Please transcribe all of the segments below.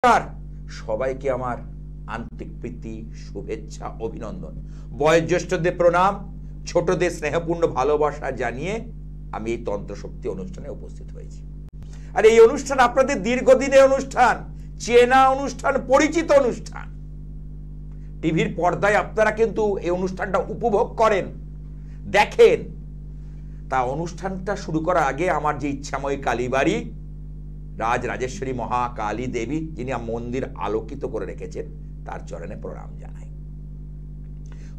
নমস্কার সবাইকে আমার আন্তরিক প্রীতি শুভেচ্ছা অভিনন্দন। বয়োজ্যেষ্ঠদের প্রণাম, ছোটদের স্নেহপূর্ণ ভালোবাসা জানিয়ে আমি এই তন্ত্রশক্তি অনুষ্ঠানে উপস্থিত হয়েছি। আর এই অনুষ্ঠান আপনাদের দীর্ঘদিনের অনুষ্ঠান, চেনা অনুষ্ঠান, পরিচিত অনুষ্ঠান। টিভির পর্দায় আপনারা কিন্তু এই অনুষ্ঠানটা উপভোগ করেন, দেখেন। তা অনুষ্ঠানটা শুরু করার আগে আমার যে ইচ্ছাময়ী কালীবাড়ি রাজরাজেশ্বরী মহাকালী দেবী, যিনি মন্দির আলোকিত করে রেখেছেন, তার চরণে প্রণাম জানাই।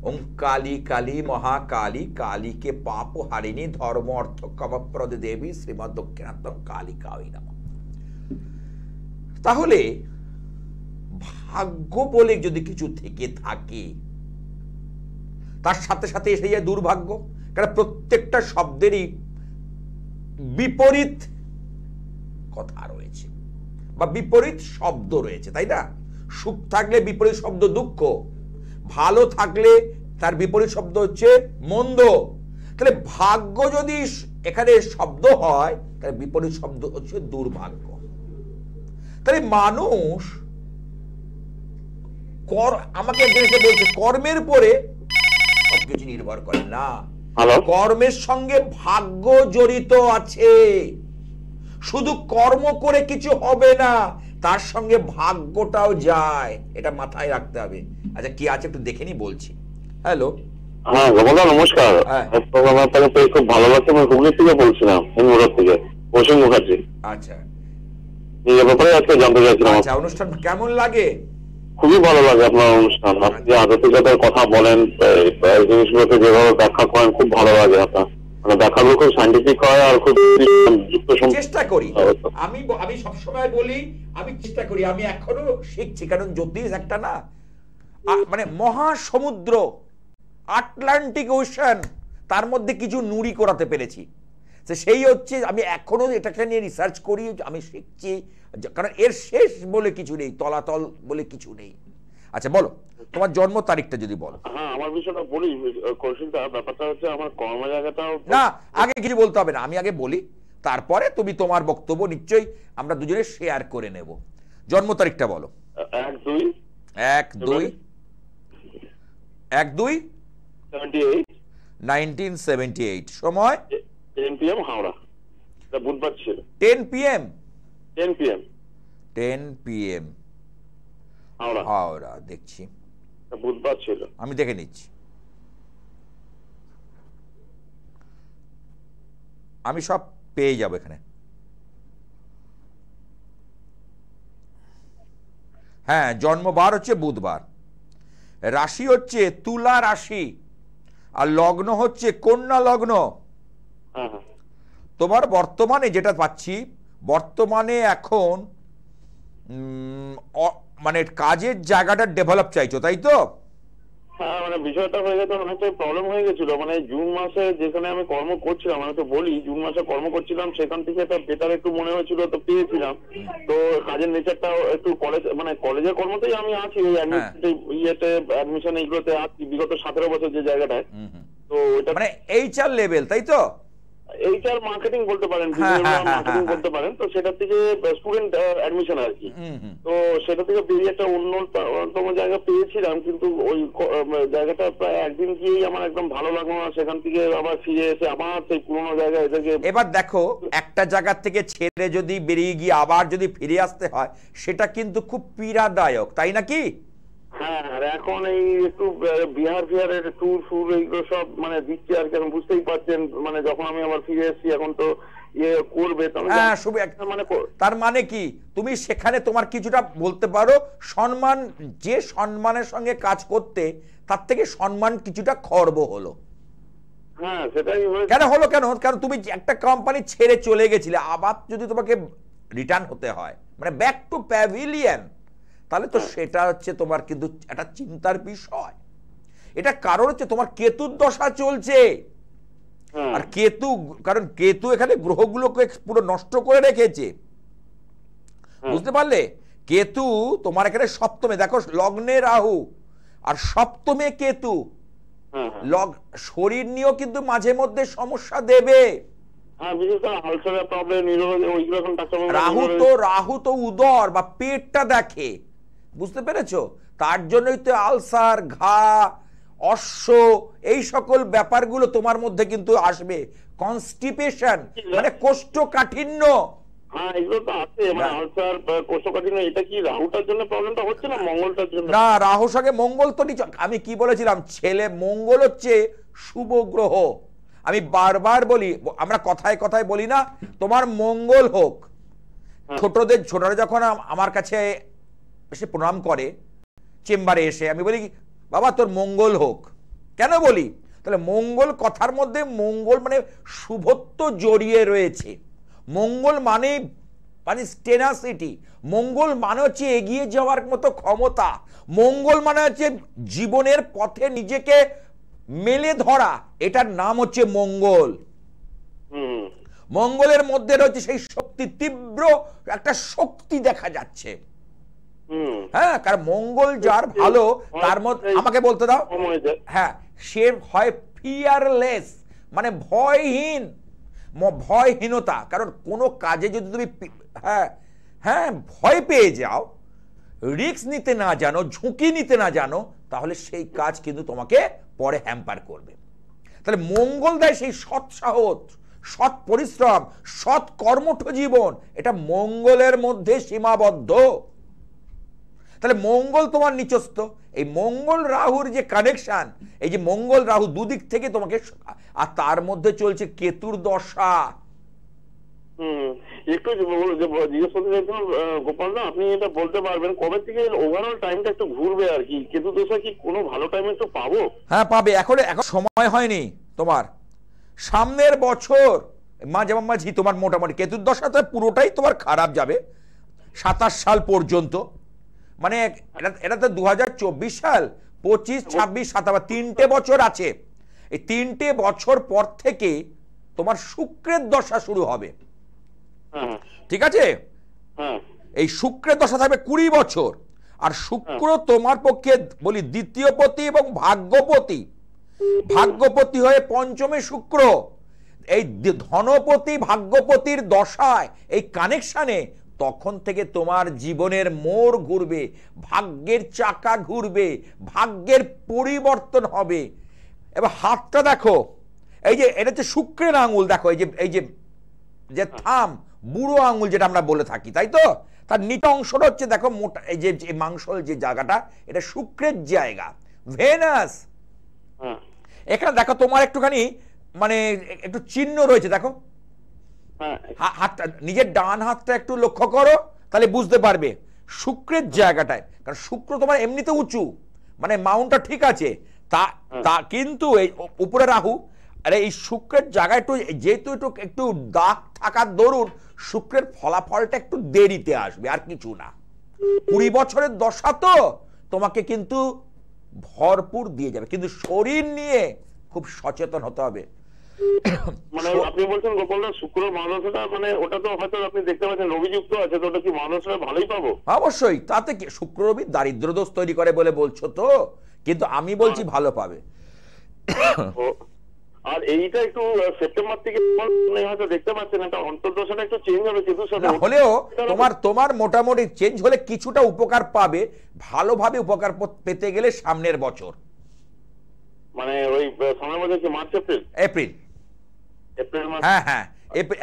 ওম কালী কালী মহাকালী, কালীকে পাপ হারিণী, ধর্ম অর্থ কামপ্রদ দেবী, শ্রীমদ দক্ষিণাত্ম কালিকাই নমঃ। তাহলে ভাগ্য বলে যদি কিছু থেকে থাকে, তার সাথে সাথে এসে যায় দুর্ভাগ্য। কারণ প্রত্যেকটা শব্দেরই বিপরীত কথা রয়েছে বা বিপরীত শব্দ রয়েছে, তাই না? সুখ থাকলে বিপরীত শব্দ দুঃখ, ভালো থাকলে তার বিপরীত শব্দ হচ্ছে মন্দ। তাহলে ভাগ্য যদি এখানে শব্দ হয়, তাহলে বিপরীত শব্দ হচ্ছে দুর্ভাগ্য। তাহলে মানুষ আমাকে বলছে কর্মের পরে সবকিছু নির্ভর করে না, কর্মের সঙ্গে ভাগ্য জড়িত আছে। শুধু কর্ম করে কিছু হবে না, তার সঙ্গে ভাগ্যটাও যায়, এটা মাথায় রাখতে হবে। আচ্ছা কি আছে একটু দেখে নি, বলছি। হ্যালো, হ্যাঁ গোপাল নমস্কার। খুব ভালো লাগছে, আমি হুগলি থেকে বলছিলাম, থেকে অসীম মুখার্জি। আচ্ছা, এই ব্যাপারে আজকে জানতে চাইছিলাম। আচ্ছা, অনুষ্ঠান কেমন লাগে? খুবই ভালো লাগে আপনার অনুষ্ঠান, আপনি যে আধ্যাত্মিকতার কথা বলেন, জিনিসগুলোকে যেভাবে ব্যাখ্যা করেন, খুব ভালো লাগে। আপনার মানে ব্যাখ্যাগুলো খুব সাইন্টিফিক হয় আর খুব চেষ্টা করি। আমি সবসময় বলি আমি চেষ্টা করি, আমি এখনো শিখছি। কারণ জ্যোতিষ একটা না, মানে মহাসমুদ্র, আটলান্টিক ওশান, তার মধ্যে কিছু নুড়ি করাতে পেরেছি। সেই হচ্ছে আমি এখনো এটাকে নিয়ে রিসার্চ করি, আমি শিখছি। কারণ এর শেষ বলে কিছু নেই, তলাতল বলে কিছু নেই। আচ্ছা বলো, তোমার জন্ম তারিখটা যদি বলো। হ্যাঁ, আমার বিষয়টা বলি। কৌশলটা ব্যাপারটা হচ্ছে আমার কর্ম জায়গাটাও না, আগে কিছু বলতে হবে না, আমি আগে বলি, তারপরে তুমি তোমার বক্তব্য নিশ্চয়ই আমরা দুজনে শেয়ার করে নেব। জন্ম তারিখটা বলো। 1/2/1978। সময় 10 PM হাওড়া, বুধবার ছিল। 10 PM 10 PM হাওড়া দেখছি, বুধবার ছিল। আমি দেখে নিচ্ছি। আমি সব পেয়ে যাব এখানে। হ্যাঁ, জন্মবার হচ্ছে বুধবার, রাশি হচ্ছে তুলা রাশি, আর লগ্ন হচ্ছে কন্যা লগ্ন। তোমার বর্তমানে যেটা পাচ্ছি, বর্তমানে এখন মানে কাজের জায়গাটা ডেভেলপ চাইছো, তাই তো? হ্যাঁ, মানে বিষয়টা হয়ে গেছে, অনেকটা প্রবলেম হয়ে গেছিল। মানে জুন মাসে যেখানে আমি কর্ম করছিলাম, মানে তো বলি, জুন মাসে কর্ম করছিলাম, সেখান থেকে একটা বেটার একটু মনে হয়েছিল, তো পেয়েছিলাম। তো কাজের নেচারটাও একটু কলেজের কর্মতেই আমি আছি, ওই ইয়েতে অ্যাডমিশন এইগুলোতে আছি বিগত 17 বছর যে জায়গাটায়। তো এটা মানে HR লেভেল, তাই তো? HR মার্কেটিং বলতে পারেন, মার্কেটিং বলতে পারেন। তো সেটা থেকে স্টুডেন্ট অ্যাডমিশন আর কি। তো সেটা থেকে বেরিয়ে একটা অন্যতম জায়গা পেয়েছিলাম, কিন্তু ওই জায়গাটা প্রায় একদিন গিয়েই আমার একদম ভালো লাগলো না। সেখান থেকে আবার ফিরে এসে আবার সেই পুরোনো জায়গায় এসে, এবার দেখো, একটা জায়গা থেকে ছেড়ে যদি বেরিয়ে গিয়ে আবার যদি ফিরে আসতে হয়, সেটা কিন্তু খুব পীড়াদায়ক, তাই নাকি? হ্যাঁ, আর এখন এই একটু বিহারের ট্যুর ফুর এইগুলো সব মানে দিচ্ছে আর কি, এখন বুঝতেই পারছেন। মানে যখন আমি আবার ফিরে এসেছি, এখন তো ইয়ে করবে, তার মানে কি তুমি সেখানে তোমার কিছুটা বলতে পারো সম্মান, যে সম্মানের সঙ্গে কাজ করতে, তার থেকে সম্মান কিছুটা খর্ব হলো। হ্যাঁ, সেটাই কেন হলো? কারণ তুমি একটা কোম্পানি ছেড়ে চলে গেছিলে, আবার যদি তোমাকে রিটার্ন হতে হয়, মানে ব্যাক টু প্যাভিলিয়ন, তাহলে তো সেটা হচ্ছে তোমার কিন্তু একটা চিন্তার বিষয়। এটা কারণ হচ্ছে তোমার কেতুর দশা চলছে, আর কেতু, কারণ কেতু এখানে গ্রহগুলোকে পুরো নষ্ট করে রেখেছে, বুঝতে পারলে? কেতু তোমার এখানে সপ্তমে, দেখো লগ্নে রাহু আর সপ্তমে কেতু, শরীর নিয়েও কিন্তু মাঝে মধ্যে সমস্যা দেবে। হ্যাঁ, বিশেষ করে আলসারের প্রবলেম, ওইগুলো এখন রাহু তো উদর বা পেটটা দেখে, বুঝতে পেরেছো? তার জন্যই তো আলসার, ঘা, অশ্ব, এই সকল ব্যাপারগুলো তোমার মধ্যে কিন্তু আসবে। কনস্টিপেশন মানে কোষ্ঠকাঠিন্য। হ্যাঁ, এগুলো তো আছে, মানে আলসার, কোষ্ঠকাঠিন্য। এটা কি রাহুটার জন্য প্রবলেমটা হচ্ছে না মঙ্গলটার জন্য? না, রাহুর সঙ্গে মঙ্গল তো আমি কি বলেছিলাম, ছেলে মঙ্গল হচ্ছে শুভ গ্রহ। আমি বারবার বলি, আমরা কথায় কথায় বলি না, তোমার মঙ্গল হোক। ছোটরা যখন আমার কাছে এসে প্রণাম করে চেম্বারে এসে, আমি বলি বাবা তোর মঙ্গল হোক। কেন বলি? তাহলে মঙ্গল কথার মধ্যে মঙ্গল মানে শুভত্ব জড়িয়ে রয়েছে। মঙ্গল মানে টেনাসিটি, মঙ্গল মানে হচ্ছে এগিয়ে যাওয়ার মতো ক্ষমতা, মঙ্গল মানে হচ্ছে জীবনের পথে নিজেকে মেলে ধরা, এটার নাম হচ্ছে মঙ্গল। মঙ্গলের মধ্যে রয়েছে সেই শক্তি, তীব্র একটা শক্তি দেখা যাচ্ছে। হ্যাঁ, কারণ মঙ্গল যার ভালো, তার মধ্যে আমাকে বলতে দাও, হ্যাঁ, সে হয় ফিয়ারলেস, মানে ভয়হীন, ভয়হীনতা। কারণ কোনো কাজে যদি তুমি ভয় পেয়ে যাও, রিস্ক নিতে না জানো, ঝুঁকি নিতে না জানো, তাহলে সেই কাজ কিন্তু তোমাকে পরে হ্যাম্পার করবে। তাহলে মঙ্গল দেয় সেই সৎ সাহস, সৎ পরিশ্রম, সৎ কর্মঠ জীবন, এটা মঙ্গলের মধ্যে সীমাবদ্ধ। তাহলে মঙ্গল তোমার নিচস্থ। এই মঙ্গল রাহুর যে কানেকশন, এই যে মঙ্গল রাহু দুদিক থেকে তোমাকে, আর তার মধ্যে চলছে কেতুর দশা। একটু জিজ্ঞেস করতে চাইছিলাম গোপাল দা, আপনি এটা বলতে পারবেন কবে থেকে ওভারঅল টাইমটা একটু ঘুরবে আর কি? কেতু দশা কি কোনো ভালো টাইম একটু পাবো? হ্যাঁ, পাবে। এখন সময় হয়নি তোমার, সামনের বছর মাঝামাঝি তোমার মোটামুটি কেতুর দশাতে পুরোটাই তোমার খারাপ যাবে 27 সাল পর্যন্ত। মানে এটা তো 2024 সাল, 25, 26, 27, 3টে বছর আছে। এই 3টে বছর পর থেকে তোমার শুক্রের দশা শুরু হবে। ঠিক আছে? এই শুক্রের দশা থাকবে 20 বছর। আর শুক্র তোমার পক্ষে বলি দ্বিতীয় পতি এবং ভাগ্যপতি। ভাগ্যপতি হয়ে পঞ্চমে শুক্র, এই ধনপতি ভাগ্যপতির দশায়, এই কানেকশনে তখন থেকে তোমার জীবনের মোড় ঘুরবে, ভাগ্যের চাকা ঘুরবে, ভাগ্যের পরিবর্তন হবে। এবার হাতটা দেখো, এই যে এটা হচ্ছে শুক্রের আঙুল, দেখো এই যে থাম, বুড়ো আঙুল যেটা আমরা বলে থাকি, তাই তো? তার নিচে অংশটা হচ্ছে দেখো মোটা, এই যে মাংসল যে জায়গাটা, এটা শুক্রের জায়গা। ভেনাস, এখানে দেখো তোমার একটুখানি মানে একটু চিহ্ন রয়েছে, দেখো হাতটা, নিজের ডান হাতটা একটু লক্ষ্য করো, তাহলে বুঝতে পারবে শুক্রের জায়গাটায়। কারণ শুক্র তোমার এমনিতে উঁচু, মানে মাউন্টটা ঠিক আছে, তা কিন্তু এই উপরে রাহু, আরে এই শুক্রের জায়গায় একটু, যেহেতু একটু দাগ থাকার দরুন শুক্রের ফলাফলটা একটু দেরিতে আসবে, আর কিছু না। 20 বছরের দশা তো তোমাকে কিন্তু ভরপুর দিয়ে যাবে, কিন্তু শরীর নিয়ে খুব সচেতন হতে হবে। মানে আপনি বলছেন গোপালদা শুক্র মহাদশাটা, মানে ওটা তো হয়তো আপনি দেখতে পাচ্ছেন রবিযুক্ত আছে, তো ওটা কি মহাদশা ভালোই পাবো? অবশ্যই, তাতে কি শুক্র রবি দারিদ্র দোষ তৈরি করে বলে বলছো তো, কিন্তু আমি বলছি ভালো পাবে। আর এইটা একটু সেপ্টেম্বর থেকে হয়তো দেখতে পাচ্ছেন একটা অন্তর্দশাটা একটু চেঞ্জ হবে কেতুর সাথে, হলেও তোমার মোটামুটি চেঞ্জ হলে কিছুটা উপকার পাবে। ভালোভাবে উপকার পেতে গেলে সামনের বছর, মানে ওই সামনের বছর কি মার্চ এপ্রিল মাস। হ্যাঁ,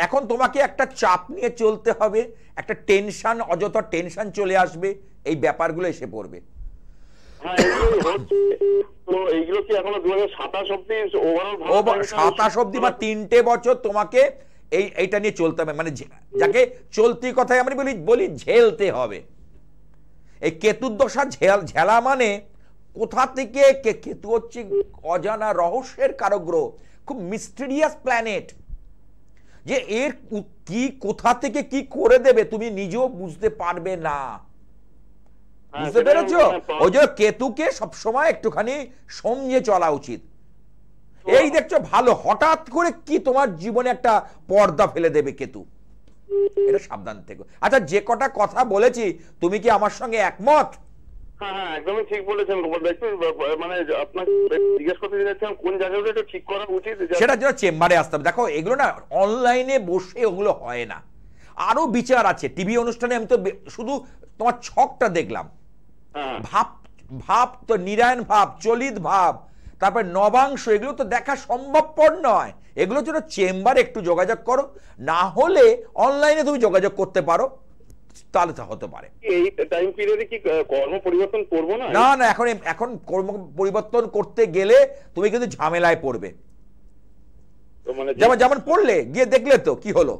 এখন তোমাকে একটা চাপ নিয়ে চলতে হবে, একটা টেনশন, অযথা টেনশন চলে আসবে, এই ব্যাপারগুলো এসে পড়বে। এইগুলো কি এখনো 2027 অব্দি ওভারঅল 27 অব্দি বা 3টে বছর তোমাকে এইটা নিয়ে চলতে হবে, মানে যাকে চলতি কথায় আমরা বলি ঝেলতে হবে। এই কেতুর দশা ঝেলা মানে কোথা থেকে, কেতু হচ্ছে অজানা রহস্যের কারক গ্রহ, খুব মিস্টেরিয়াস প্ল্যানেট, যে এর কি কোথা থেকে কি করে দেবে তুমি নিজেও বুঝতে পারবে না। বুঝতে পেরেছো? ওই যে কেতুকে সবসময় একটুখানি সমঝে চলা উচিত। এই দেখছো ভালো, হঠাৎ করে কি তোমার জীবনে একটা পর্দা ফেলে দেবে কেতু, এটা সাবধান থেকো। আচ্ছা, যে কটা কথা বলেছি তুমি কি আমার সঙ্গে একমত? হ্যাঁ হ্যাঁ, একদমই ঠিক বলেছেন গোপাল দা। একটু মানে আপনাকে জিজ্ঞেস করতে চাচ্ছিলাম কোন জায়গাটা একটু ঠিক করা উচিত। সেটার জন্য চেম্বারে আসতে হবে। দেখো এগুলো না অনলাইনে বসে ওগুলো হয় না, আরো বিচার আছে। টিভি অনুষ্ঠানে আমি তো শুধু তোমার ছকটা দেখলাম, হ্যাঁ ভাব ভাব তো নিরায়ণ ভাব, চলিত ভাব, তারপরে নবাংশ, এগুলো তো দেখা সম্ভবপর নয়। এগুলোর জন্য চেম্বারে একটু যোগাযোগ করো, না হলে অনলাইনে তুমি যোগাযোগ করতে পারো, তাহলে তা হতে পারে। এই টাইম পিরিয়ডে কি কর্ম পরিবর্তন করবো না? না না, এখন কর্ম পরিবর্তন করতে গেলে তুমি কিন্তু ঝামেলায় পড়বে। মানে যেমন পড়লে গিয়ে দেখলে তো কি হলো,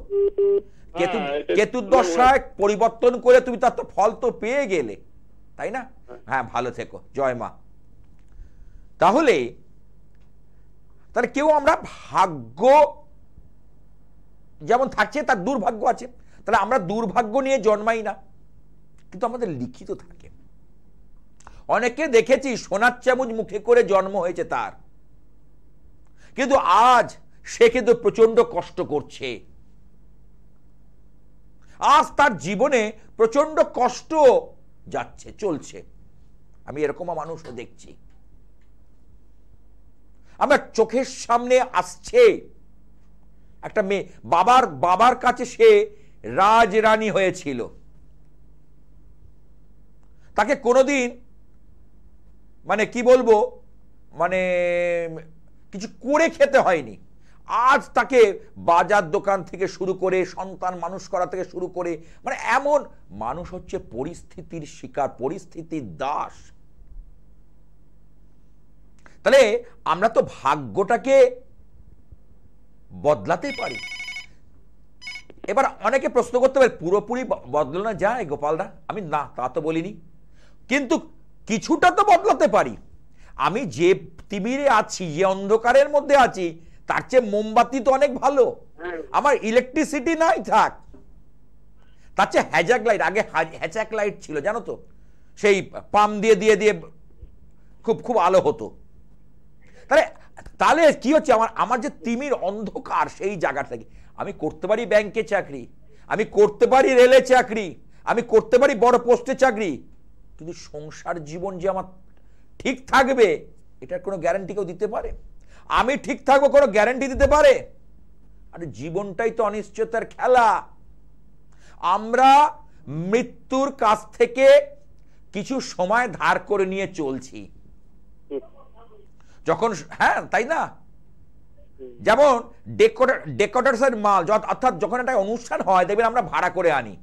কেতুর দশায় পরিবর্তন করে তুমি তার তো ফল তো পেয়ে গেলে, তাই না? হ্যাঁ, ভালো থেকো, জয় মা। তাহলে কেউ আমরা ভাগ্য যেমন থাকছে তার দুর্ভাগ্য আছে, তাহলে আমরা দুর্ভাগ্য নিয়ে জন্মাই না, কিন্তু আমাদের লিখিত থাকে। অনেকে দেখেছি সোনার চামচ মুখে করে জন্ম হয়েছে তার, কিন্তু আজ সে কিন্তু প্রচন্ড কষ্ট করছে। আজ তার জীবনে প্রচন্ড কষ্ট যাচ্ছে, চলছে। আমি এরকম মানুষও দেখছি, আমার চোখের সামনে আসছে একটা মেয়ে, বাবার কাছে সে রাজরানী হয়েছিল, তাকে কোনোদিন মানে কি বলবো, মানে কিছু করে খেতে হয়নি। আজ তাকে বাজার দোকান থেকে শুরু করে সন্তান মানুষ করা থেকে শুরু করে, মানে এমন মানুষ হচ্ছে পরিস্থিতির শিকার, পরিস্থিতির দাস। তাহলে আমরা তো ভাগ্যটাকে বদলাতে পারি। এবার অনেকে প্রশ্ন করতে পারে পুরোপুরি বদলানো যায় গোপালদা? আমি না, তা তো বলিনি, কিন্তু কিছুটা তো বদলাতে পারি। আমি যে তিমিরে আছি, যে অন্ধকারের মধ্যে আছি, তার চেয়ে মোমবাতি তো অনেক ভালো। আমার ইলেকট্রিসিটি নাই থাক, তার চেয়ে হ্যাজাক লাইট, আগে হ্যাজাক লাইট ছিল জানো তো, সেই পাম দিয়ে দিয়ে দিয়ে খুব খুব আলো হতো। তাহলে কি হচ্ছে, আমার যে তিমির অন্ধকার, সেই জায়গা থেকে আমি করতে পারি ব্যাংকে চাকরি, আমি করতে পারি রেলে চাকরি, আমি করতে পারি বড় পোস্টে চাকরি, কিন্তু সংসার জীবন যে আমার ঠিক থাকবে এটার কোনো গ্যারান্টি কেউ দিতে পারে? আমি ঠিক থাকবো কোনো গ্যারান্টি দিতে পারে? আরে জীবনটাই তো অনিশ্চয়তার খেলা। আমরা মৃত্যুর কাছ থেকে কিছু সময় ধার করে নিয়ে চলছি যখন, হ্যাঁ তাই না? যেমন ডেকোরেটরসের মাল, অর্থাৎ যখন একটা অনুষ্ঠান হয় দেখবেন আমরা ভাড়া করে আনি,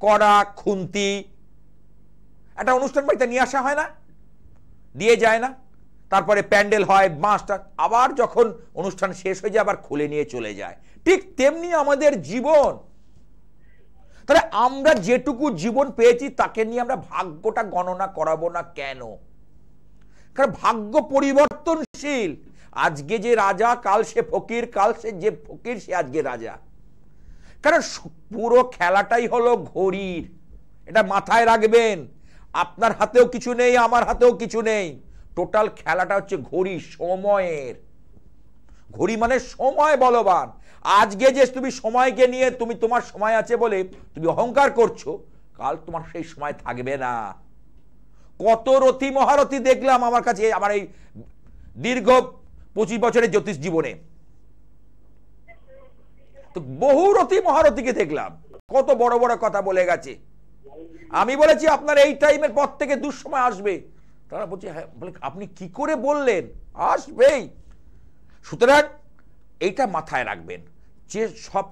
কড়া খুন্তি, একটা অনুষ্ঠান বাড়িতে নিয়ে আসা হয় না, দিয়ে যায় না, তারপরে প্যান্ডেল হয়, বাঁশটা, আবার যখন অনুষ্ঠান শেষ হয়ে যায় আবার খুলে নিয়ে চলে যায়। ঠিক তেমনি আমাদের জীবন। তাহলে আমরা যেটুকু জীবন পেয়েছি তাকে নিয়ে আমরা ভাগ্যটা গণনা করাবো না কেন? কারণ ভাগ্য পরিবর্তনশীল। আজকে যে রাজা কাল সে ফকির, কাল সে যে ফকির সে আজকে রাজা। কারণ পুরো খেলাটাই হলো ঘড়ির, এটা মাথায় রাখবেন। আপনার হাতেও কিছু নেই, আমার হাতেও কিছু নেই, টোটাল খেলাটা হচ্ছে ঘড়ি, সময়ের। ঘড়ি মানে সময় বলবান। আজকে যে তুমি সময়কে নিয়ে তুমি তোমার সময় আছে বলে তুমি অহংকার করছো, কাল তোমার সেই সময় থাকবে না। কত রথী মহারথী দেখলাম আমার কাছে, আমার এই দীর্ঘ 25 বছরের জ্যোতিষ জীবনে, তো বহু রথী মহারথীকে দেখলাম কত বড় বড় কথা বলে গেছে। আমি বলেছি আপনার এই টাইমের পর থেকে দুঃসময় আসবে, তারা বলছে হ্যাঁ, বলে আপনি কি করে বললেন? আসবেই। সুতরাং এইটা মাথায় রাখবেন যে সব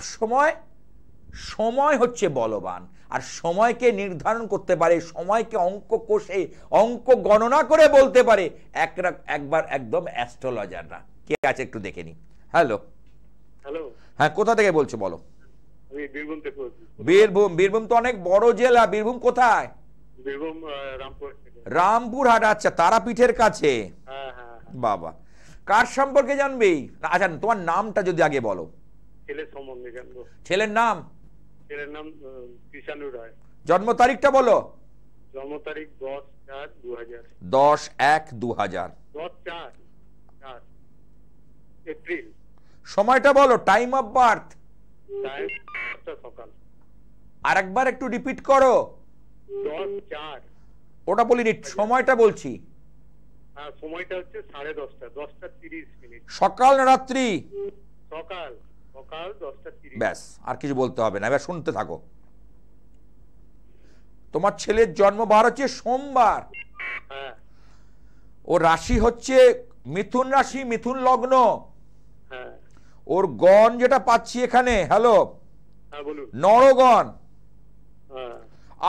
সময় হচ্ছে বলবান, আর সময়কে নির্ধারণ করতে পারে, সময়কে অঙ্ক কষে অঙ্ক গণনা করে বলতে পারে একবার একদম অ্যাস্ট্রোলজাররা। কে আছে একটু দেখে নি। হ্যালো হ্যালো, হ্যাঁ, কোথা থেকে বলছো বলো? আমি বীরভূম থেকে বলছি। বীরভূম তো অনেক বড় জেলা। বীরভূম কোথায়? বীরভূম রামপুর থেকে। রামপুরহাট, আচ্ছা, তারাপীঠের কাছে। হ্যাঁ হ্যাঁ। বাবা, কার সম্পর্কে জানবি? আচ্ছা, তোমার নামটা যদি আগে বলো। ছেলের সম্বন্ধে জানবো। ছেলের নাম? ছেলের নাম কৃষাণু রায়। জন্ম তারিখটা বলো। জন্ম তারিখ 10/4/2000। 10/1/2000। 10/4 এপ্রিল। সময়টা বলো, টাইম অফ বার্থ। টাইম সকাল। আর একবার একটু রিপিট করো। 10/4 ওটা বলিনি, সময়টা বলছি। সময়টা হচ্ছে 10:30, 10:30। সকাল না রাত্রি? সকাল সকাল 10:30। ব্যাস, আর কিছু বলতে হবে না, এবার শুনতে থাকো। তোমার ছেলের জন্মবার হচ্ছে সোমবার, হ্যাঁ ও রাশি হচ্ছে মিথুন রাশি, মিথুন লগ্ন। হ্যাঁ ওর গণ যেটা পাচ্ছি এখানে, হ্যালো, হ্যাঁ বলুন। নরগণ। হ্যাঁ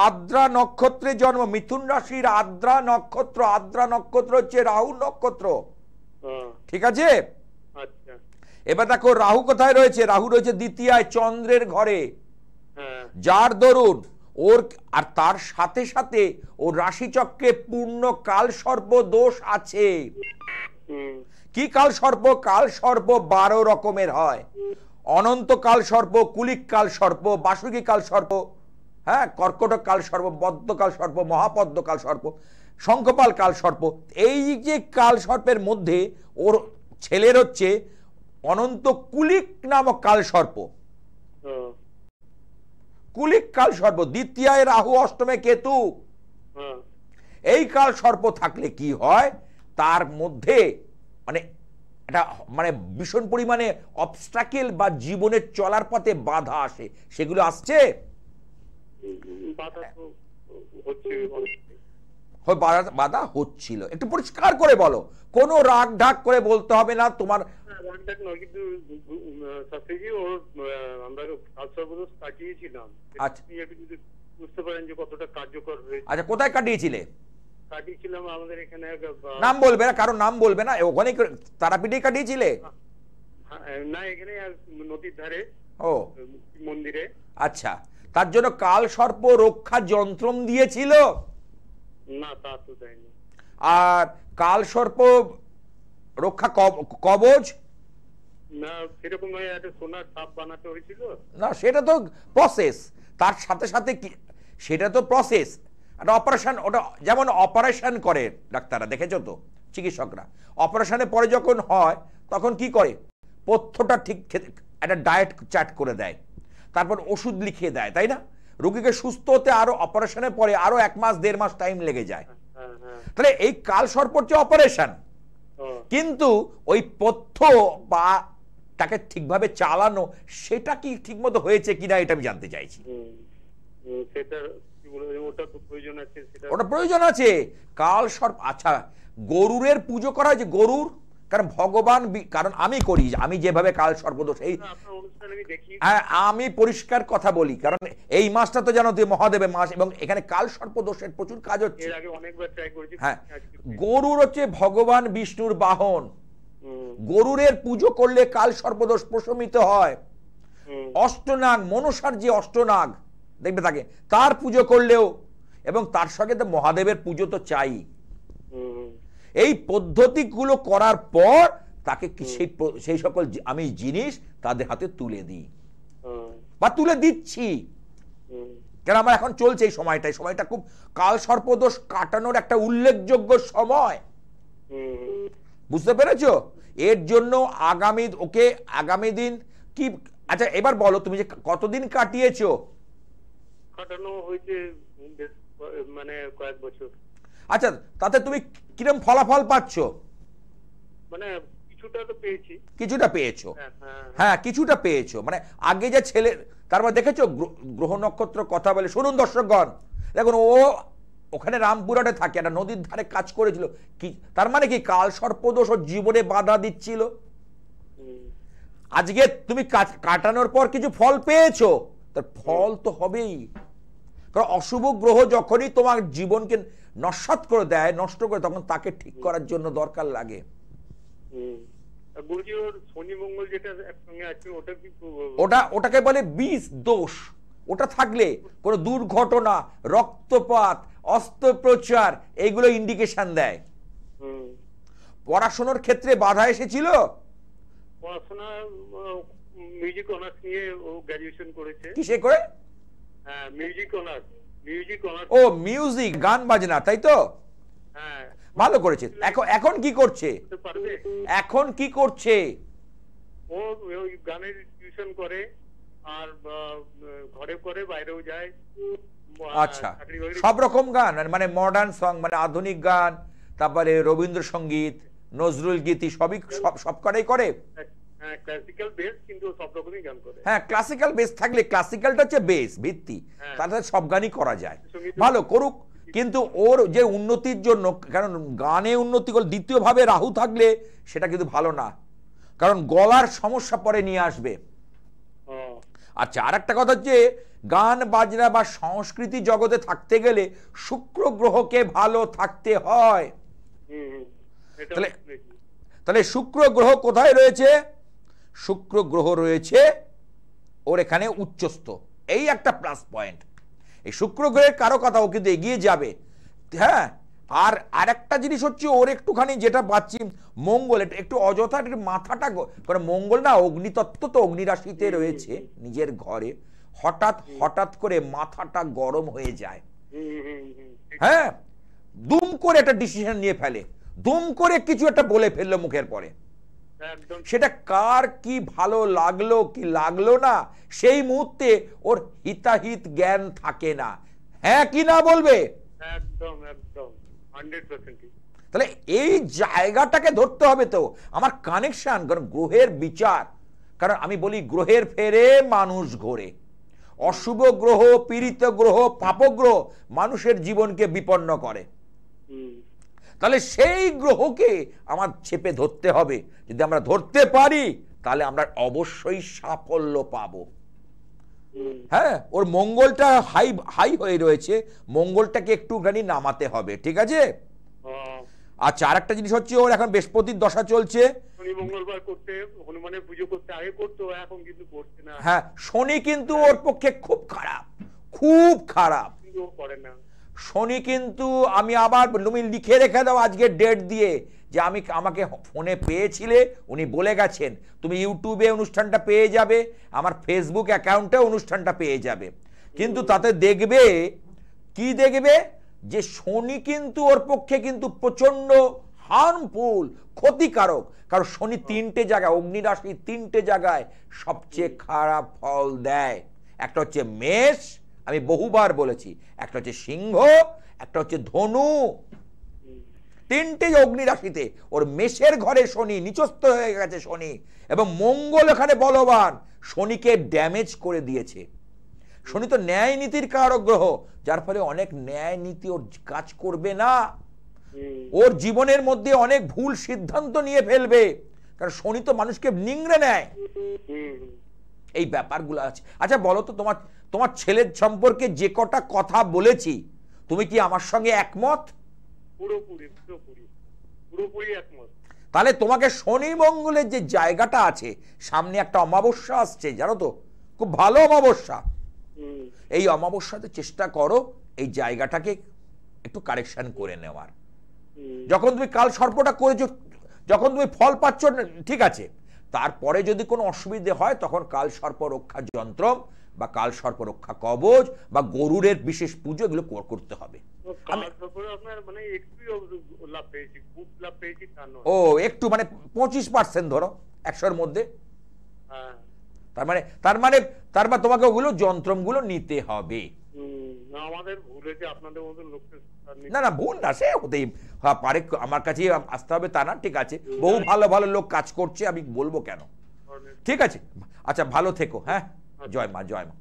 আদ্রা নক্ষত্রে জন্ম, মিথুন রাশির আদ্রা নক্ষত্র। আদ্রা নক্ষত্র হচ্ছে রাহু নক্ষত্র, হ্যাঁ, ঠিক আছে? আচ্ছা এবার দেখো রাহু কোথায় রয়েছে, রাহু রয়েছে দ্বিতীয়ায়, চন্দ্রের ঘরে, হ্যাঁ যার দরুন ওর আর তার সাথে সাথে ওর রাশিচক্রে পূর্ণ কাল সর্প দোষ আছে। হুম কি কাল সর্প? কাল সর্প 12 রকমের হয়। অনন্ত কাল সর্প, কুলিক কাল সর্প, বাসুকি কাল সর্প, হ্যাঁ, কর্কটক কাল সর্প, বদ্ধ কাল সর্প, মহাপদ্ম কাল সর্প, শঙ্খপাল কাল সর্প। এই যে কাল সর্পের মধ্যে ওর ছেলের হচ্ছে অনন্ত কুলিক নামক কাল সর্প। হ্যাঁ কুলিক কাল সর্প, দ্বিতীয়ায় রাহু, অষ্টমে কেতু। হ্যাঁ এই কাল সর্প থাকলে কি হয়, তার মধ্যে মানে এটা মানে ভীষণ পরিমাণে অবস্ট্রাকেল বা জীবনের চলার পথে বাধা আসে। সেগুলো আসছে, বাধা তো হচ্ছে অনেকটাই। হয় বাধা হচ্ছিল। একটু পরিষ্কার করে বলো, কোনো রাগ ঢাক করে বলতে হবে না তোমার। রানটাক নয়, কিন্তু শাস্ত্রীজি ওর আমরা কালসর্বদোষ কাটিয়েছিলাম। আচ্ছা। আপনি একটু যদি বুঝতে পারেন যে কতটা কার্যকর হয়েছে। আচ্ছা, কোথায় কাটিয়েছিলে? কাটিয়েছিলাম আমাদের এখানে নাম বলবে না, কারণ নাম বলবে না, ওখানে তারাপীঠে কাটিয়েছিলে? না, এখানে নদীর ধারে ও মন্দিরে। আচ্ছা, তার জন্য কাল সর্প রক্ষা যন্ত্রম দিয়েছিল? না, তা তো দেয়নি। আর কাল সর্প রক্ষা কবচ? না, সেরকম নয়, একটা সোনার সাপ বানাতে হয়েছিল। না, সেটা তো প্রসেস, তার সাথে সাথে কি, সেটা তো প্রসেস, একটা অপারেশন। ওটা যেমন অপারেশন করে ডাক্তাররা, দেখেছো তো চিকিৎসকরা, অপারেশনের পরে যখন হয় তখন কি করে, পথ্যটা ঠিক একটা ডায়েট চার্ট করে দেয়, তারপর ওষুধ লিখিয়ে দেয়, তাই না? রোগীকে সুস্থ হতে আরো অপারেশনের পরে আরো 1 মাস 1.5 মাস টাইম লেগে যায়। তাহলে এই কাল সর্প হচ্ছে অপারেশন, কিন্তু ওই পথ্য বা তাকে ঠিকভাবে চালানো, সেটা কি ঠিকমতো হয়েছে কিনা এটা আমি জানতে চাইছি। ওটা প্রয়োজন আছে কাল সর্প। আচ্ছা, গরুরের পুজো করা হয় যে গরুর, কারণ ভগবান, কারণ আমি করি, আমি যেভাবে কাল সর্পদোষ, এই আমি পরিষ্কার কথা বলি, কারণ এই মাসটা তো জানো তুই মহাদেবের মাস, এবং এখানে কাল সর্পদোষের প্রচুর কাজ হচ্ছে। হ্যাঁ, গরুর হচ্ছে ভগবান বিষ্ণুর বাহন। গরুরের পুজো করলে কাল সর্পদোষ প্রশমিত হয়। অষ্টনাগ, মনসার যে অষ্টনাগ দেখবে থাকে, তার পুজো করলেও, এবং তার সঙ্গে তো মহাদেবের পুজো তো চাই। এই পদ্ধতিগুলো করার পর তাকে সেই সকল আমি জিনিস তাদের হাতে তুলে দিই বা তুলে দিচ্ছি, কেন আমার এখন চলছে এই সময়টাই, সময়টা খুব কাল সর্পদোষ কাটানোর একটা উল্লেখযোগ্য সময়। বুঝতে পেরেছো? এর জন্য আগামী দিন কি, আচ্ছা এবার বলো তুমি যে কতদিন কাটিয়েছো? কাটানো হয়েছে মানে কয়েক বছর। আচ্ছা, তাতে তুমি কিরকম ফলাফল পাচ্ছ? মানে কিছুটা তো পেয়েছি। কিছুটা পেয়েছো? হ্যাঁ, কিছুটা পেয়েছো। মানে আগে যে ছেলে, তারপর দেখেছো গ্রহ নক্ষত্র কথা বলে, শুনুন দর্শকগণ, দেখুন ও ওখানে রামপুরহাটে থাকে, একটা নদীর ধারে কাজ করেছিল, কি তার মানে কি কাল সর্পদোষ ওর জীবনে বাধা দিচ্ছিল। আজকে তুমি কাটানোর পর কিছু ফল পেয়েছো, তার ফল তো হবেই, কারণ অশুভ গ্রহ যখনই তোমার জীবনকে নস্বাত করে দেয়, নষ্ট করে, তখন তাকে ঠিক করার জন্য দরকার লাগে। ওটাকে বলে বিষ দোষ। ওটা থাকলে কোনো দুর্ঘটনা, রক্তপাত, অস্ত্রোপচার, এইগুলো ইন্ডিকেশন দেয়। পড়াশোনার ক্ষেত্রে বাধা এসেছিল? পড়াশোনা মিউজিক অনার্স নিয়ে ও গ্র্যাজুয়েশন করেছে। কিসে করে? হ্যাঁ, মিউজিক অনার্স। ও মিউজিক, গান বাজনা, তাই তো? হ্যাঁ, ভালো করেছে। এখন কি করছে? এখন কি করছে? ও ওই গানের টিউশন করে, আর ঘরে করে, বাইরেও যায়, আচ্ছা, সব রকম গান মানে মডার্ন সং মানে আধুনিক গান, তারপরে রবীন্দ্রসঙ্গীত, নজরুল গীতি সবই সব কটাই করে? হ্যাঁ ক্লাসিক্যাল বেস, কিন্তু সব রকমই গান করে। হ্যাঁ ক্লাসিক্যাল বেস থাকলে, ক্লাসিক্যালটা হচ্ছে বেস ভিত্তি, তাহলে সব গানই করা যায়, ভালো করুক। কিন্তু ওর যে উন্নতির জন্য, কারণ গানে উন্নতি করলে দ্বিতীয়ভাবে রাহু থাকলে সেটা কিন্তু ভালো না, কারণ গলার সমস্যা পরে নিয়ে আসবে। আচ্ছা, আর একটা কথা হচ্ছে গান বাজনা বা সংস্কৃতি জগতে থাকতে গেলে শুক্র গ্রহকে ভালো থাকতে হয়। তাহলে শুক্র গ্রহ কোথায় রয়েছে? শুক্র গ্রহ রয়েছে ওর এখানে উচ্চস্থ, এই একটা প্লাস পয়েন্ট। এই শুক্র গ্রহের কারো কথা ও কিন্তু এগিয়ে যাবে। হ্যাঁ, আর আরেকটা জিনিস হচ্ছে ওর একটুখানি যেটা পাচ্ছি মঙ্গল একটু অযথা একটু মাথাটা, কারণ মঙ্গল না অগ্নিতত্ত্ব, তো অগ্নিরাশিতে রয়েছে নিজের ঘরে, হঠাৎ হঠাৎ করে মাথাটা গরম হয়ে যায়। হ্যাঁ, দুম করে একটা ডিসিশন নিয়ে ফেলে, দুম করে কিছু একটা বলে ফেললো মুখের পরে, সেটা কার কি ভালো লাগলো কি লাগলো না সেই মুহূর্তে ওর হিতাহিত জ্ঞান থাকে না, হ্যাঁ কি না বলবে? একদম একদম 100%। তাহলে এই জায়গাটাকে ধরতে হবে। তো আমার কানেকশন, কারণ গ্রহের বিচার, কারণ আমি বলি গ্রহের ফেরে মানুষ ঘোরে, অশুভ গ্রহ, পীড়িত গ্রহ, পাপগ্রহ মানুষের জীবনকে বিপন্ন করে। তাহলে সেই গ্রহকে আমার চেপে ধরতে হবে, যদি আমরা ধরতে পারি তাহলে আমরা অবশ্যই সাফল্য পাবো। হ্যাঁ, ওর মঙ্গলটা হাই হাই হয়ে রয়েছে, মঙ্গলটাকে একটুখানি নামাতে হবে, ঠিক আছে? আচ্ছা, আর একটা জিনিস হচ্ছে ওর এখন বৃহস্পতির দশা চলছে। শনি মঙ্গলবার করতে, হনুমানের পুজো করতে আগে করতো, এখন কিন্তু করছে না। হ্যাঁ, শনি কিন্তু ওর পক্ষে খুব খারাপ, খুব খারাপ করে না শনি কিন্তু। আমি আবার তুমি লিখে রেখে দাও আজকে ডেট দিয়ে, যে আমাকে ফোনে পেয়েছিলে, উনি বলে গেছেন তুমি ইউটিউবে অনুষ্ঠানটা পেয়ে যাবে, আমার ফেসবুক অ্যাকাউন্টে অনুষ্ঠানটা পেয়ে যাবে। কিন্তু তাতে দেখবে কি, দেখবে যে শনি কিন্তু ওর পক্ষে কিন্তু প্রচন্ড হার্মফুল, ক্ষতিকারক, কারণ শনি তিনটে জায়গায়, অগ্নিরাশি তিনটে জায়গায় সবচেয়ে খারাপ ফল দেয়। একটা হচ্ছে মেষ, আমি বহুবার বলেছি, একটা হচ্ছে সিংহ, একটা হচ্ছে ধনু, তিনটে অগ্নি রাশিতে। ওর মেষের ঘরে শনি নিচস্থ হয়ে গেছে শনি, এবং মঙ্গল এখানে বলবান, শনিকে ড্যামেজ করে দিয়েছে। শনি তো ন্যায় নীতির কারক গ্রহ, যার ফলে অনেক ন্যায় নীতি ওর কাজ করবে না, ওর জীবনের মধ্যে অনেক ভুল সিদ্ধান্ত নিয়ে ফেলবে, কারণ শনি তো মানুষকে নিংড়ে নেয়। এই ব্যাপারগুলো আছে। আচ্ছা বলো তো, তোমার ছেলের সম্পর্কে যে কটা কথা বলেছি, তুমি কি আমার সঙ্গে একমত? পুরোপুরি পুরোপুরি পুরোপুরি একমত। তাহলে তোমাকে শনি মঙ্গলের যে জায়গাটা আছে, সামনে একটা অমাবস্যা আসছে, জানো তো, খুব ভালো অমাবস্যা। এই অমাবস্যাতে চেষ্টা করো এই জায়গাটাকে একটু কারেকশন করে নেওয়ার। যখন তুমি কাল সর্পটা করেছো, যখন তুমি ফল পাচ্ছ ঠিক আছে, তারপরে যদি কোনো অসুবিধে হয় তখন কাল সর্প রক্ষা যন্ত্র বা কাল সর্প রক্ষা কবচ বা গরুরের বিশেষ পুজো এগুলো করতে হবে। ও একটু মানে 25% ধরো 100-এর মধ্যে, তার মানে তোমাকে ওগুলো যন্ত্রগুলো নিতে হবে। না না, ভুল না, সে হতেই পারে, আমার কাছে আসতে হবে তা না, ঠিক আছে, বহু ভালো ভালো লোক কাজ করছে, আমি বলবো কেন, ঠিক আছে। আচ্ছা ভালো থেকো, হ্যাঁ, জয় মা, জয় মা।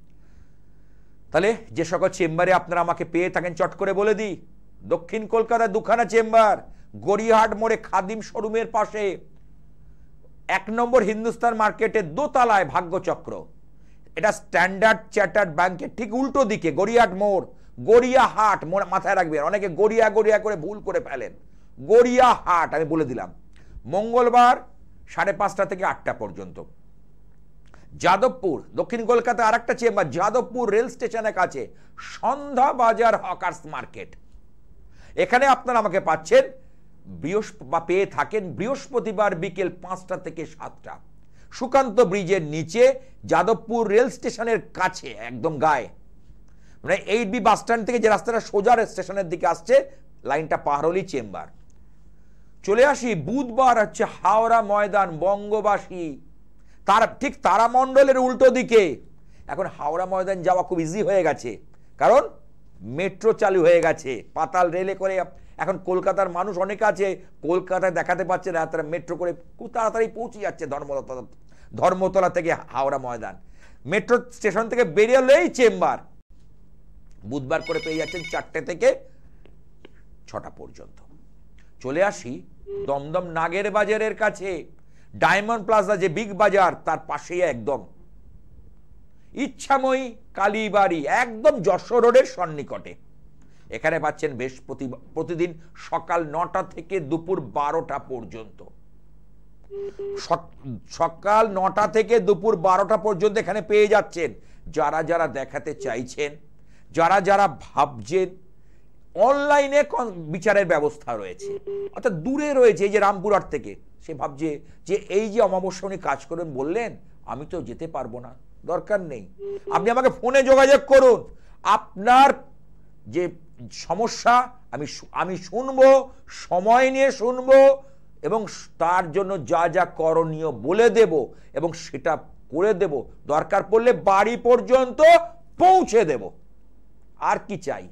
তাহলে যে সকল চেম্বারে আপনারা আমাকে পেয়ে থাকেন চট করে বলে দিই, দক্ষিণ কলকাতায় দুখানা চেম্বার, গড়িয়াহাট মোড়ে খাদিম শোরুমের পাশে, 1 নম্বর হিন্দুস্তান মার্কেটের দোতলায় ভাগ্যচক্র, এটা স্ট্যান্ডার্ড চার্টার্ড ব্যাংকের ঠিক উল্টো দিকে, গড়িয়াহাট মোড়, গড়িয়াহাট মাথায় রাখবেন, অনেকে গড়িয়া গড়িয়া করে ভুল করে ফেলেন, গড়িয়াহাট আমি বলে দিলাম। মঙ্গলবার 5:30 থেকে 8টা পর্যন্ত। যাদবপুর, দক্ষিণ কলকাতা আর একটা চেম্বার, যাদবপুর রেল স্টেশনের কাছে সন্ধ্যা বাজার হকার্স মার্কেট, এখানে আপনারা আমাকে পাচ্ছেন পেয়ে থাকেন বৃহস্পতিবার বিকেল 5টা থেকে 7টা, সুকান্ত ব্রিজের নিচে, যাদবপুর রেল স্টেশনের কাছে একদম গায়ে, মানে 8B বাস স্ট্যান্ড থেকে যে রাস্তাটা সোজা স্টেশনের দিকে আসছে, লাইনটা পার হলেই চেম্বার। চলে আসি বুধবার হচ্ছে হাওড়া ময়দান, বঙ্গবাসী, তার ঠিক তারামণ্ডলের উল্টো দিকে। এখন হাওড়া ময়দান যাওয়া খুব ইজি হয়ে গেছে, কারণ মেট্রো চালু হয়ে গেছে, পাতাল রেলে করে এখন কলকাতার মানুষ অনেক আছে কলকাতায় দেখাতে পাচ্ছে না, তারা মেট্রো করে খুব তাড়াতাড়ি পৌঁছে যাচ্ছে ধর্মতলা থেকে হাওড়া ময়দান। মেট্রো স্টেশন থেকে বেরিয়েলেই চেম্বার, বুধবার করে পেয়ে যাচ্ছেন 4টে থেকে 6টা পর্যন্ত। চলে আসি দমদম নাগের বাজারের কাছে ডায়মন্ড প্লাজা যে বিগ বাজার, তার পাশেই একদম ইচ্ছাময়ী কালীবাড়ি, একদম যশোর রোডের সন্নিকটে। এখানে পাচ্ছেন প্রতিদিন সকাল 9টা থেকে দুপুর 12টা পর্যন্ত। সকাল 9টা থেকে দুপুর 12টা পর্যন্ত এখানে পেয়ে যাচ্ছেন। যারা যারা দেখাতে চাইছেন, যারা যারা ভাবছেন অনলাইনে বিচারের ব্যবস্থা রয়েছে, অর্থাৎ দূরে রয়েছে, এই যে রামপুরহাট থেকে, সে ভাবছে যে এই যে অমাবস্যা উনি কাজ করবেন বললেন, আমি তো যেতে পারবো না, দরকার নেই, আপনি আমাকে ফোনে যোগাযোগ করুন, আপনার যে সমস্যা আমি শুনবো, সময় নিয়ে শুনবো, এবং তার জন্য যা যা করণীয় বলে দেব এবং সেটা করে দেব, দরকার পড়লে বাড়ি পর্যন্ত পৌঁছে দেব। আর কি চাই?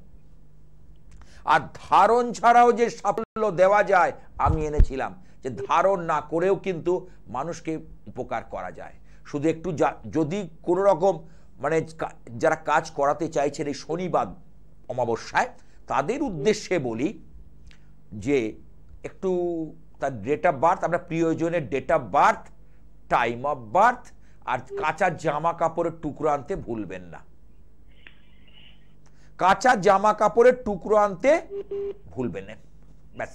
আর ধারণ ছাড়াও যে সাফল্য দেওয়া যায় আমি এনেছিলাম, যে ধারণ না করেও কিন্তু মানুষকে উপকার করা যায়। শুধু একটু যদি কোনো রকম মানে যারা কাজ করাতে চাইছেন এই শনিবার অমাবস্যায়, তাদের উদ্দেশ্যে বলি যে একটু তার ডেট অফ বার্থ, আমরা প্রিয়জনের date of birth, time of birth আর কাঁচা জামা কাপড়ের টুকরো আনতে ভুলবেন না। কাঁচা জামা কাপড়ের টুকরো আনতে ভুলবেন না, ব্যাস।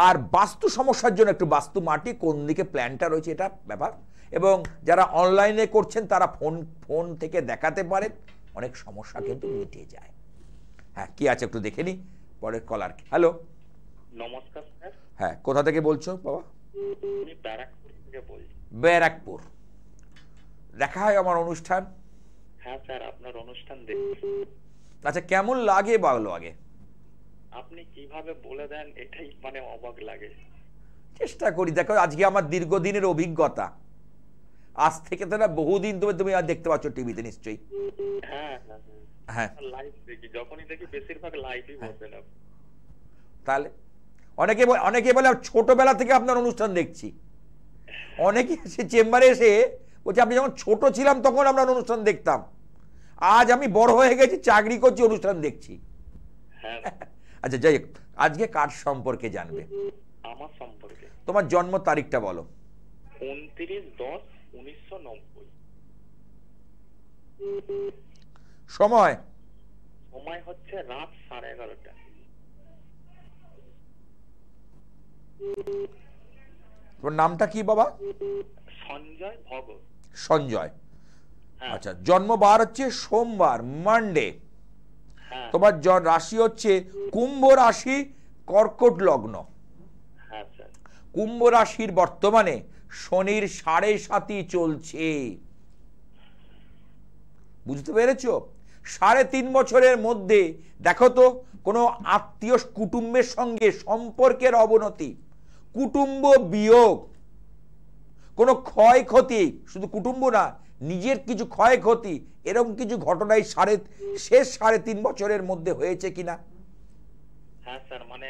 আর বাস্তু সমস্যার জন্য একটু বাস্তু মাটি কোন দিকে প্ল্যানটা রয়েছে এটা ব্যাপার, এবং যারা অনলাইনে করছেন তারা ফোন থেকে দেখাতে পারেন, অনেক সমস্যা কিন্তু মিটে যায়। হ্যাঁ, কি আছে একটু দেখে নি পরের কলার। হ্যালো, নমস্কার স্যার। হ্যাঁ, কোথা থেকে বলছো বাবা? আমি ব্যারাকপুর থেকে বলছি। ব্যারাকপুর, দেখা হয় আমার অনুষ্ঠান। হ্যাঁ স্যার, আপনার অনুষ্ঠান দেখছি। আচ্ছা, কেমন লাগে বলো আগে? আপনি কিভাবে বলে দেন এটাই মানে অবাক লাগে। চেষ্টা করি। দেখো, আজকে আমার দীর্ঘদিনের অভিজ্ঞতা, আজ থেকে তো না বহুদিন তুমি আর দেখতে পাচ্ছ টিভিতে নিশ্চয়ই। হ্যাঁ হ্যাঁ, লাইভ দেখি, যখনই দেখি বেশিরভাগ লাইভই বলবেন আপনি। তাহলে অনেকে বলে ছোটবেলা থেকে আপনার অনুষ্ঠান দেখছি। অনেকে এসে চেম্বারে এসে বলছে আপনি যখন ছোট ছিলাম তখন আপনার অনুষ্ঠান দেখতাম, আজ আমি বড় হয়ে গেছি, চাকরি করছি, অনুষ্ঠান দেখছি। হ্যাঁ। আচ্ছা, যাই হোক, আজকে কার সম্পর্কে জানবে? আমার সম্পর্কে। তোমার জন্ম তারিখটা বলো। 29/10/1990। সময়? সময় হচ্ছে রাত 11:30টা। তোমার নামটা কি বাবা? সঞ্জয় ভগত। সঞ্জয়। আচ্ছা, জন্মবার হচ্ছে সোমবার, মানডে। তোমার রাশি হচ্ছে কুম্ভ রাশি, কর্কট লগ্ন। হ্যাঁ স্যার। কুম্ভ রাশির বর্তমানে শনির 7.5 চলছে, বুঝতে পেরেছো? 3.5 বছরের মধ্যে দেখো তো কোনো আত্মীয় কুটুম্বের সঙ্গে সম্পর্কের অবনতি, কুটুম্ব বিয়োগ, কোনো ক্ষয়ক্ষতি, শুধু কুটুম্ব না নিজের কিছু ক্ষয়ক্ষতি, এরকম কিছু ঘটনাই শেষ 3.5 বছরের মধ্যে হয়েছে কিনা? হ্যাঁ স্যার, মানে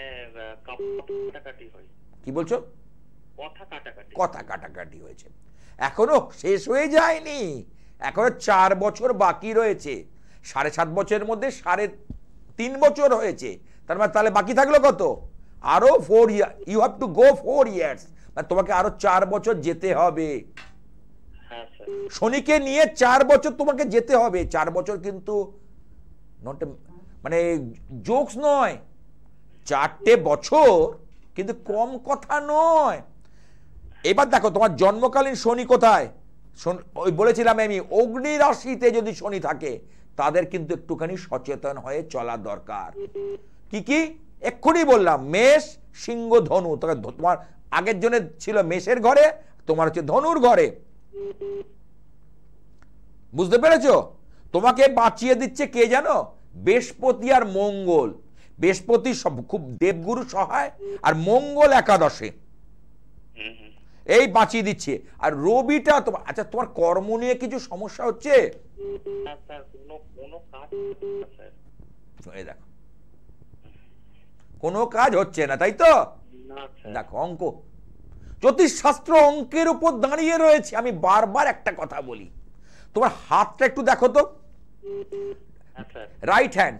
কাটাকাটি হয়। কি বলছো? কথা কাটাকাটি হয়েছে। এখনো শেষ হয়ে যায়নি, এখনো 4 বছর বাকি রয়েছে। 7.5 বছরের মধ্যে 3.5 বছর হয়েছে, তার মানে তাহলে বাকি থাকলো কত? আরো 4 year. You have to go 4 years, মানে তোমাকে আরো 4 বছর যেতে হবে। শনিকে নিয়ে 4 বছর তোমাকে যেতে হবে। 4 বছর কিন্তু মানে জোকস নয়, 4টে বছর কিন্তু কম কথা নয়। এবার দেখো তোমার জন্মকালীন শনি কোথায়? ওই বলেছিলাম আমি, অগ্নি রাশিতে যদি শনি থাকে তাদের কিন্তু একটুখানি সচেতন হয়ে চলা দরকার। কি কি এক্ষুনি বললাম, মেষ, সিংহ, ধনু। তোমার আগের জন্য ছিল মেষের ঘরে, তোমার হচ্ছে ধনুর ঘরে। বুঝতে পেরেছো? তোমাকে বাঁচিয়ে দিচ্ছে কে জানো? বৃহস্পতি আর মঙ্গল। বৃহস্পতি খুব দেবগুরু সহায়, আর মঙ্গল একাদশে, এই বাঁচিয়ে দিচ্ছে। আর রবিটা তোমার, আচ্ছা তোমার কর্ম নিয়ে কিছু সমস্যা হচ্ছে? এই দেখো কোনো কাজ হচ্ছে না, তাই তো? না স্যার। দেখো অঙ্ক, জ্যোতিষশাস্ত্র অঙ্কের উপর দাঁড়িয়ে রয়েছে। আমি বারবার একটা কথা বলি, তোমার হাতটা একটু দেখো তো, হ্যাঁ স্যার। রাইট হ্যান্ড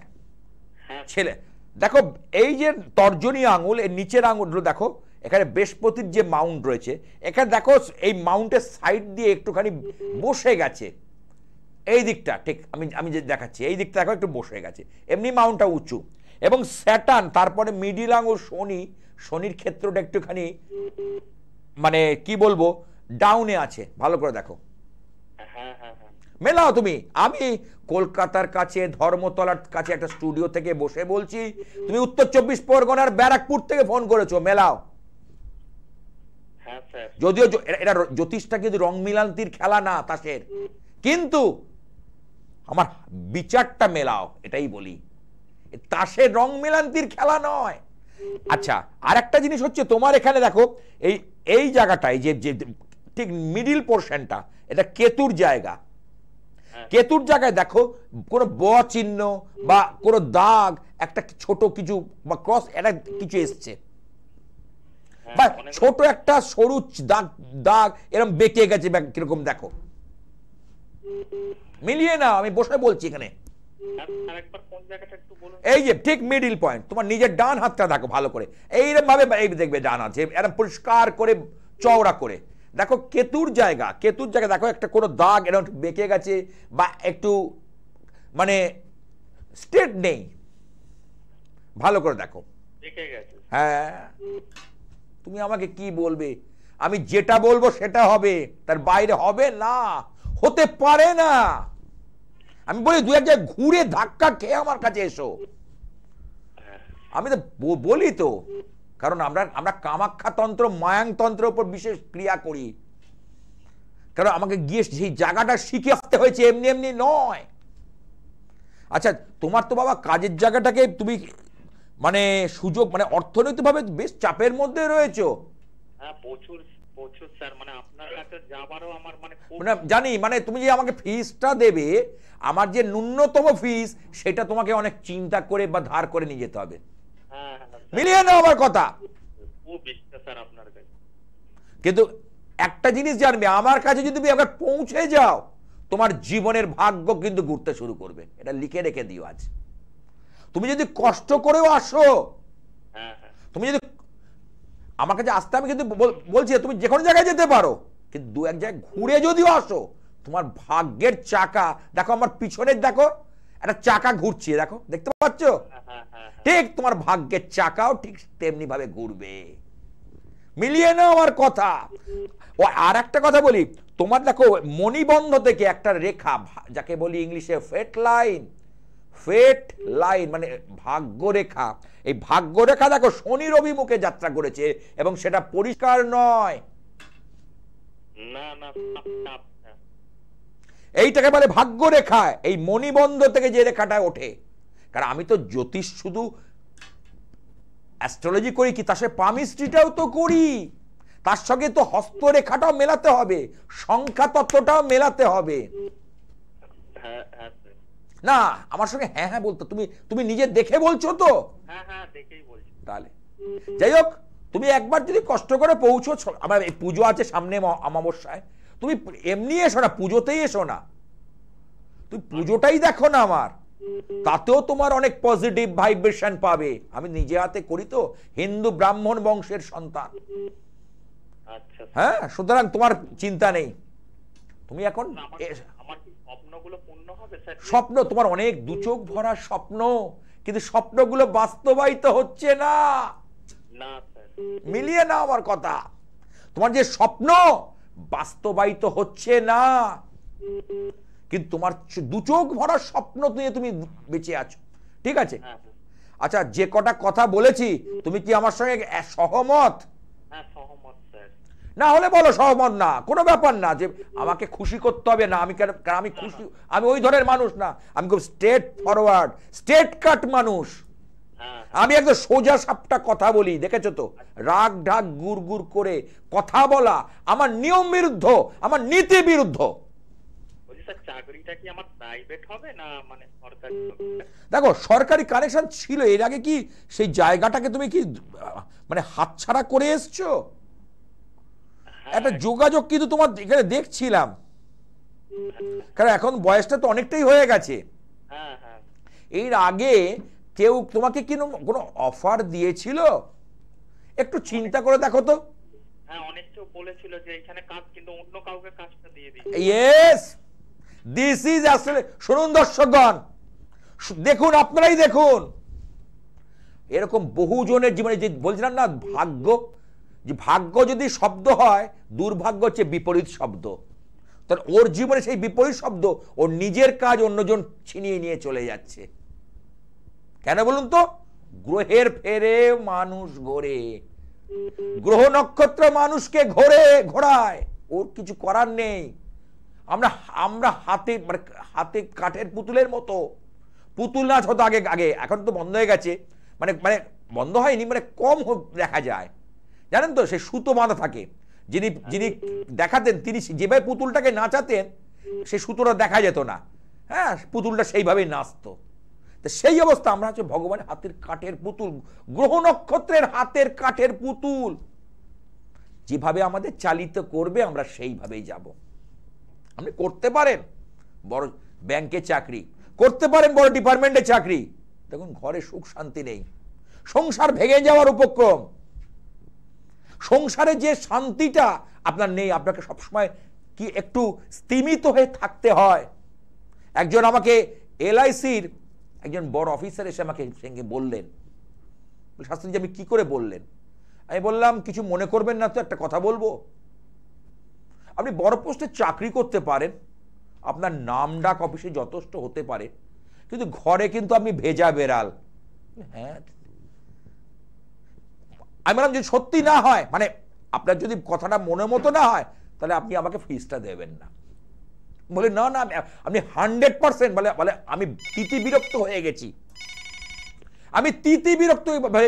হ্যাঁ ছেলে, দেখো এই যে তর্জনী আঙুল, এর নিচের আঙুলগুলো দেখো, এখানে বৃহস্পতির যে মাউন্ট রয়েছে, এখানে দেখো এই মাউন্টের সাইড দিয়ে একটুখানি বসে গেছে, এই দিকটা ঠিক আমি যে দেখাচ্ছি, এই দিকটা দেখো একটু বসে গেছে, এমনি মাউন্টটা উঁচু। এবং স্যাটার্ন, তারপরে মিডিল আঙুল শনি, শনির ক্ষেত্রটা একটুখানি মানে কি বলবো ডাউনে আছে, ভালো করে দেখো। হ্যাঁ হ্যাঁ হ্যাঁ। মেলাও তুমি। আমি কলকাতার কাছে ধর্মতলার কাছে একটা স্টুডিও থেকে বসে বলছি, তুমি উত্তর 24 পরগনার ব্যারাকপুর থেকে ফোন করেছো, মেলাও। হ্যাঁ স্যার। যদিও এটা জ্যোতিষটা কিন্তু রং মিলান্তির খেলা না তাসের, কিন্তু আমার বিচারটা মেলাও, এটাই বলি, তাসের রং মিলান্তির খেলা নয়। আচ্ছা, আর একটা জিনিস হচ্ছে, তোমার এখানে দেখো এই এই জায়গাটায় যে ঠিক মিডিল পোর্শনটা, এটা কেতুর জায়গা। কেতুর জায়গায় দেখো কোনো ব চিহ্ন বা কোনো দাগ, একটা ছোট কিছু বা ক্রস, এটা কিছু এসছে, বা ছোট একটা সরু দাগ দাগ এরকম বেঁকে গেছে কিরকম দেখো, মিলিয়ে না, আমি বসে বলছি এখানে। আরেকবার কোন জায়গাটা একটু বলুন। এই যে ঠিক মিডিল পয়েন্ট, তোমার নিজের ডান হাতটা দেখো ভালো করে, এইরকম ভাবে এই দেখবে ডান আছে এরকম পরিষ্কার করে চওড়া করে দেখো, কেতুর জায়গা, কেতুর জায়গা দেখো একটা কোনো দাগ এরকম বেঁকে গেছে বা একটু মানে স্ট্রেট নেই, ভালো করে দেখো। দেখে গেছে। হ্যাঁ, তুমি আমাকে কি বলবে, আমি যেটা বলবো সেটা হবে, তার বাইরে হবে না, হতে পারে না। আমি বলি দু এক জায়গায় ঘুরে ধাক্কা খেয়ে আমার কাছে এসো, আমি তো বলি তো, কারণ আমরা কামাখ্যা তন্ত্র মায়াং তন্ত্রের উপর বিশেষ ক্রিয়া করি, কারণ আমাকে গিয়ে সেই জায়গাটা শিখে আসতে হয়েছে, এমনি এমনি নয়। আচ্ছা, তোমার তো বাবা কাজের জায়গাটাকে তুমি মানে সুযোগ মানে অর্থনৈতিকভাবে বেশ চাপের মধ্যে রয়েছো। হ্যাঁ প্রচুর প্রচুর স্যার, মানে আপনার কাছে যাবারও আমার মানে খুব মানে জানি, মানে তুমি যে আমাকে ফিসটা দেবে, আমার যে ন্যূনতম ফিস, সেটা তোমাকে অনেক চিন্তা করে বা ধার করে নিয়ে যেতে হবে। হ্যাঁ হ্যাঁ মিলিয়ে নাও আমার কথা। খুব বিশ্বাস স্যার আপনার কাছে। কিন্তু একটা জিনিস জানবে, আমার কাছে যদি তুমি একবার পৌঁছে যাও, তোমার জীবনের ভাগ্য কিন্তু ঘুরতে শুরু করবে, এটা লিখে রেখে দিও আজ। তুমি যদি কষ্ট করেও আসো, হ্যাঁ হ্যাঁ। তুমি যদি আমার কাছে আসতে, আমি কিন্তু বলছি তুমি যে কোনো জায়গায় যেতে পারো, কিন্তু দু এক জায়গায় ঘুরে যদিও আসো, তোমার ভাগ্যের চাকা দেখো, আমার পিছনের দেখো একটা চাকা ঘুরছে, দেখো, দেখতে পাচ্ছ? ঠিক তোমার ভাগ্যের চাকাও ঠিক তেমনি ভাবে ঘুরবে, মিলিয়ে নাও আমার কথা। ও আর একটা কথা বলি, তোমার দেখো মণিবন্ধ থেকে একটা রেখা, যাকে বলি ইংলিশে ফেট লাইন, ফেট লাইন মানে ভাগ্য রেখা, এই ভাগ্য রেখা দেখো শনির অভিমুখে যাত্রা করেছে, এবং সেটা পরিষ্কার নয়। না না, এইটাকে বলে ভাগ্য রেখা, এই মণিবন্ধ থেকে যে রেখাটা ওঠে। কারণ আমি তো জ্যোতিষ শুধু অ্যাস্ট্রোলজি করি কি, তার সাথে পামিস্ট্রিটাও তো করি, তার সঙ্গে তো হস্তরেখাটাও মেলাতে হবে, সংখ্যা তত্ত্বটাও মেলাতে হবে। হ্যাঁ হ্যাঁ না আমার সঙ্গে হ্যাঁ হ্যাঁ বলতো, তুমি নিজে দেখে বলছো তো। হ্যাঁ হ্যাঁ দেখেই বলছি। তাহলে যাই হোক, তুমি একবার যদি কষ্ট করে পৌঁছো, আমার এই পুজো আছে সামনে অমাবস্যায়, তুমি এমনি এসো না, পুজোতেই এসো না, তুমি পুজোটাই দেখো না আমার, তাতেও তোমার অনেক পজিটিভ ভাইব্রেশন পাবে। আমি নিজে হাতে করি তো, হিন্দু ব্রাহ্মণ বংশের সন্তান। আচ্ছা হ্যাঁ, সুতরাং তোমার চিন্তা নেই। তুমি এখন আমার কি স্বপ্নগুলো পূর্ণ হবে স্যার? স্বপ্ন তোমার অনেক দু চোখ ভরা স্বপ্ন, কিন্তু স্বপ্নগুলো বাস্তবায়িত হচ্ছে না। না স্যার। মিলিয়ে নাও আমার কথা, তোমার যে স্বপ্ন বাস্তবায়িত হচ্ছে না, কিন্তু তোমার দু চোখ ভরা স্বপ্ন নিয়ে তুমি বেঁচে আছো, ঠিক আছে? আচ্ছা, যে কটা কথা বলেছি তুমি কি আমার সঙ্গে সহমত? হ্যাঁ সহমত স্যার। না হলে বলো সহমত না, কোনো ব্যাপার না যে আমাকে খুশি করতে হবে না। আমি কেন, আমি খুশি, আমি ওই ধরনের মানুষ না, আমি খুব স্ট্রেট ফরওয়ার্ড স্ট্রেট কাট মানুষ। আমি একদম সোজা সাপটা কথা বলি, দেখেছো তো? রাগ ঢাক গুড় গুড় করে কথা বলা আমার নিয়ম বিরুদ্ধ, আমার নীতি বিরুদ্ধ। স্যার চাকরিটা কি আমার প্রাইভেট হবে না মানে সরকারি হবে? দেখো, সরকারি কানেকশন ছিল এর আগে, কি সেই জায়গাটাকে তুমি কি মানে হাতছাড়া করে এসছো? একটা যোগাযোগ কিন্তু তোমার এখানে দেখছিলাম, কারণ এখন বয়সটা তো অনেকটাই হয়ে গেছে। হ্যাঁ হ্যাঁ এর আগে কেউ তোমাকে কি কোনো অফার দিয়েছিল? একটু চিন্তা করে দেখো তো। হ্যাঁ, অনেক কেউ বলেছিল যে এখানে কাজ, কিন্তু অন্য কাউকে কাজটা দিয়ে দিই। ইয়েস, দিস ইজ আসলে, শুনুন দর্শকগণ, দেখুন, আপনারাই দেখুন, এরকম বহুজনের জীবনে, যে বলছিলাম না ভাগ্য, যে ভাগ্য যদি শব্দ হয়, দুর্ভাগ্য হচ্ছে বিপরীত শব্দ। তার ওর জীবনে সেই বিপরীত শব্দ, ওর নিজের কাজ অন্যজন ছিনিয়ে নিয়ে চলে যাচ্ছে। কেন বলুন তো? গ্রহের ফেরে মানুষ ঘোরে, গ্রহ নক্ষত্র মানুষকে ঘোরায়, ওর কিছু করার নেই। আমরা হাতে কাঠের পুতুলের মতো। পুতুল নাচ হতো আগে, এখন তো বন্ধ হয়ে গেছে, মানে বন্ধ হয়নি, মানে কম দেখা যায়, জানেন তো? সে সুতো বাঁধা থাকে, যিনি দেখাতেন, তিনি যেভাবে পুতুলটাকে নাচাতেন, সে সুতোটা দেখা যেত না, হ্যাঁ, পুতুলটা সেইভাবেই নাচতো। তো সেই অবস্থা, আমরা হচ্ছে ভগবানের হাতের কাঠের পুতুল, গ্রহ নক্ষত্রের হাতের কাঠের পুতুল। যেভাবে আমাদের চালিত করবে, আমরা সেইভাবেই যাব। আপনি করতে পারেন বড় ব্যাংকে চাকরি, করতে পারেন বড় ডিপার্টমেন্টে চাকরি, দেখুন ঘরে সুখ শান্তি নেই, সংসার ভেঙে যাওয়ার উপক্রম। সংসারে যে শান্তিটা আপনার নেই, আপনাকে সবসময় কি একটু স্তিমিত হয়ে থাকতে হয়। একজন আমাকে LICর একজন বড় অফিসার এসে আমাকে সঙ্গে বললেন, শাস্ত্রীজি আমি কি করে বললেন? আমি বললাম, কিছু মনে করবেন না তো, একটা কথা বলবো। আপনি বড় পোস্টে চাকরি করতে পারেন, আপনার নাম ডাক অফিসে যথেষ্ট হতে পারে, কিন্তু ঘরে কিন্তু আপনি ভেজা বেড়াল। হ্যাঁ, আমি বললাম, যদি সত্যি না হয়, মানে আপনার যদি কথাটা মনের মতো না হয়, তাহলে আপনি আমাকে ফিসটা দেবেন না। বলে না না, আপনি 100%, বলে আমি তিতি বিরক্ত হয়ে গেছি,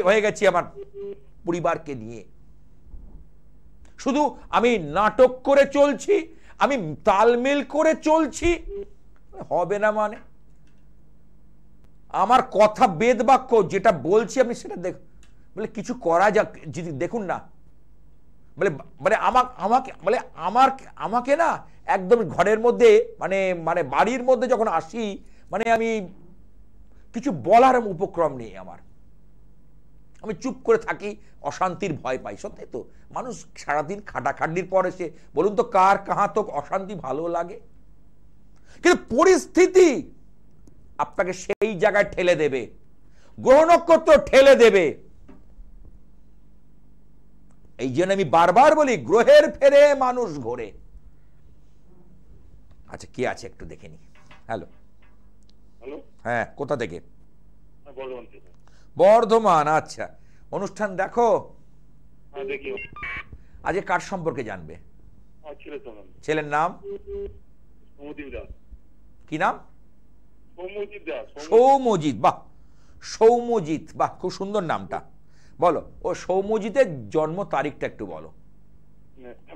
হয়ে গেছি আমার পরিবারকে নিয়ে। শুধু আমি নাটক করে চলছি, আমি তালমেল করে চলছি, হবে না। মানে আমার কথা বেদ বাক্য, যেটা বলছি আপনি সেটা দেখ, বলে কিছু করা যাক, যদি দেখুন না, আমাকে না একদম ঘরের মধ্যে, মানে বাড়ির মধ্যে যখন আসি, মানে আমি কিছু বলার উপক্রম নেই আমার, আমি চুপ করে থাকি, অশান্তির ভয় পাই। সত্যি তো, মানুষ সারাদিন খাটাখাটনির পর এসে বলুন তো কার কাহা তো অশান্তি ভালো লাগে? কিন্তু পরিস্থিতি আপনাকে সেই জায়গায় ঠেলে দেবে, গ্রহ নক্ষত্র ঠেলে দেবে। এই জন্য আমি বারবার বলি, গ্রহের ফেরে মানুষ ঘোরে। আচ্ছা, কি আছে একটু দেখে নি। হ্যালো, হ্যাঁ, কোথা থেকে? বর্ধমান। আচ্ছা, অনুষ্ঠান দেখো? আজকে কার সম্পর্কে জানবে? ছেলের নাম কি? নাম সৌম্যজিৎ। বাহ, সৌম্যজিৎ, বাহ, খুব সুন্দর নামটা। বলো, ও সৌম্যজিতের জন্ম তারিখটা একটু বলো।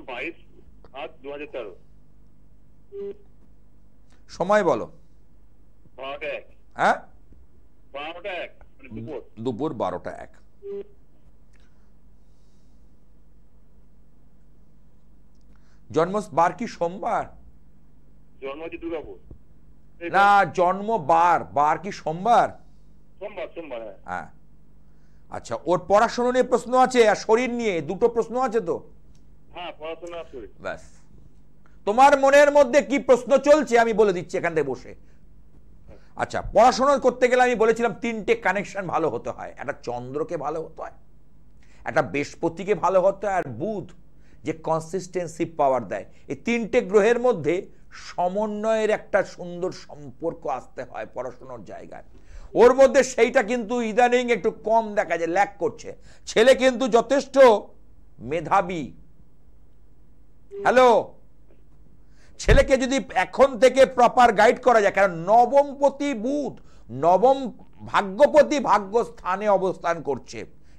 22/8/2013। সময় বলো। 12:01। হ্যাঁ, 12:01 দুপুর 12:01। জন্মবার কি সোমবার? জন্ম হচ্ছে দুর্গাপুর। না, বার কি সোমবার? সোমবার। হ্যাঁ, আচ্ছা, ওর পড়াশোনা নিয়ে প্রশ্ন আছে আর শরীর নিয়ে দুটো প্রশ্ন আছে তো? হ্যাঁ, পড়াশোনা শরীর। ব্যাস, তোমার মনের মধ্যে কি প্রশ্ন চলছে আমি বলে দিচ্ছি এখান থেকে বসে। আচ্ছা, পড়াশোনা করতে গেলে আমি বলেছিলাম 3টে কানেকশন ভালো হতে হয়। একটা চন্দ্রকে ভালো হতে হয়, একটা বৃহস্পতিকে ভালো হতে হয়, আর বুধ যে কনসিস্টেন্সি পাওয়ার দেয়। এই 3টে গ্রহের মধ্যে সমন্বয়ের একটা সুন্দর সম্পর্ক আসতে হয় পড়াশোনার জায়গায়। ওর মধ্যে সেইটা কিন্তু ইদানিং একটু কম দেখা যায়, ল্যাক করছে। ছেলে কিন্তু যথেষ্ট মেধাবী। হ্যালো, ছেলেকে যদি এখন থেকে প্রপার গাইড করা যায়, কারণ নবমপতি বুধ, নবম ভাগ্যপতি ভাগ্য স্থানে অবস্থান করছে,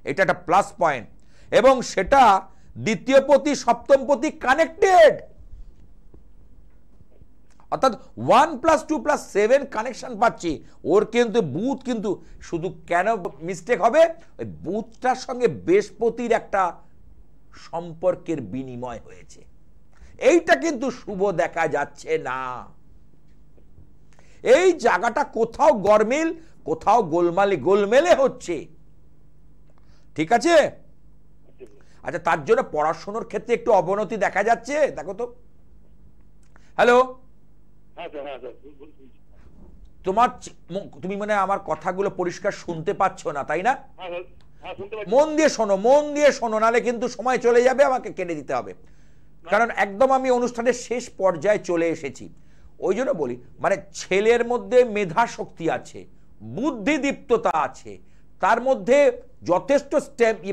এটা একটা প্লাস পয়েন্ট। এবং সেটা দ্বিতীয়পতি সপ্তমপতি কানেক্টেড, অর্থাৎ 1+2+7 কানেকশন পাচ্ছি। ওর কিন্তু বুধ কিন্তু শুধু কেন মিস্টেক হবে, ওই বুধটার সঙ্গে বৃহস্পতির একটা সম্পর্কের বিনিময় হয়েছে, এইটা কিন্তু শুভ দেখা যাচ্ছে না। এই জায়গাটা কোথাও গরমিল, কোথাও গোলমেলে হচ্ছে, ঠিক আছে? আচ্ছা, তার জন্য পড়াশোনার ক্ষেত্রে একটু অবনতি দেখা যাচ্ছে, দেখো তো। হ্যালো, হ্যাঁ স্যার, হ্যাঁ স্যার, তুমি মানে আমার কথাগুলো পরিষ্কার শুনতে পাচ্ছ না, তাই না? হ্যাঁ স্যার, হ্যাঁ শুনতে পাচ্ছি। মন দিয়ে শোনো, নালে কিন্তু সময় চলে যাবে, আমাকে কেটে দিতে হবে, কারণ একদম আমি অনুষ্ঠানের শেষ পর্যায়ে চলে এসেছি। ওই জন্য বলি, মানে ছেলের মধ্যে মেধা শক্তি আছে, বুদ্ধিদীপ্ততা আছে, তার মধ্যে যথেষ্ট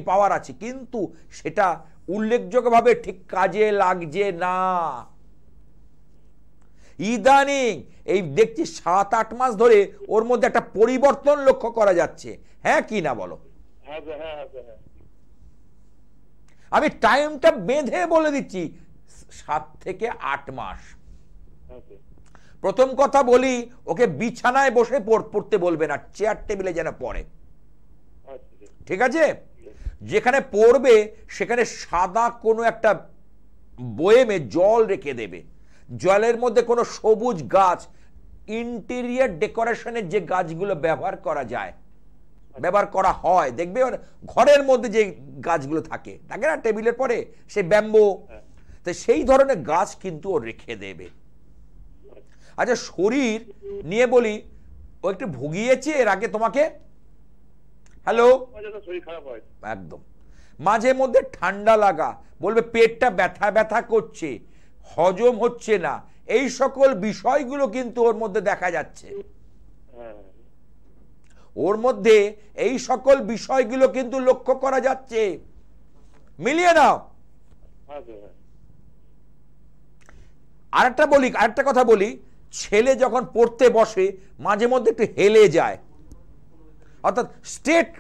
পাওয়ার আছে, কিন্তু সেটা উল্লেখযোগ্যভাবে ঠিক কাজে লাগছে না। ইদানিং এই দেখছি 7-8 মাস ধরে ওর মধ্যে একটা পরিবর্তন লক্ষ্য করা যাচ্ছে, হ্যাঁ কি না বলো? হ্যাঁ স্যার, হ্যাঁ স্যার, হ্যাঁ। আমি টাইমটা বেঁধে বলে দিচ্ছি, 7 থেকে 8 মাস। হ্যাঁ স্যার। প্রথম কথা বলি, ওকে বিছানায় বসে পড়তে বলবে না, চেয়ার টেবিলে যেন পড়ে, আচ্ছা স্যার। ঠিক আছে? যেখানে পড়বে সেখানে সাদা কোনো একটা বয়েমে জল রেখে দেবে, জলের মধ্যে কোনো সবুজ গাছ, ইন্টেরিয়ার ডেকোরেশনের যে গাছগুলো ব্যবহার করা যায়, ব্যবহার করা হয়, দেখবে ঘরের মধ্যে যে গাছগুলো থাকে না টেবিলের পরে, সেই ব্যাম্বো, তো সেই ধরনের গাছ কিন্তু ও রেখে দেবে। আচ্ছা, শরীর নিয়ে বলি, ও একটু ভুগিয়েছে এর আগে তোমাকে? হ্যালো, শরীর খারাপ হয় একদম, মাঝে মধ্যে ঠান্ডা লাগা, বলবে পেটটা ব্যথা ব্যথা করছে, হজম হচ্ছে না, এই সকল বিষয়গুলো কিন্তু ওর মধ্যে দেখা যাচ্ছে। হ্যাঁ। ওর মধ্যে এই সকল বিষয়গুলো কিন্তু লক্ষ্য করা যাচ্ছে, মিলিয়ে নাও। হ্যাঁ স্যার, হ্যাঁ। আরেকটা কথা বলি, ছেলে যখন পড়তে বসে মাঝে মধ্যে একটু হেলে যায়, অর্থাৎ স্ট্রেট,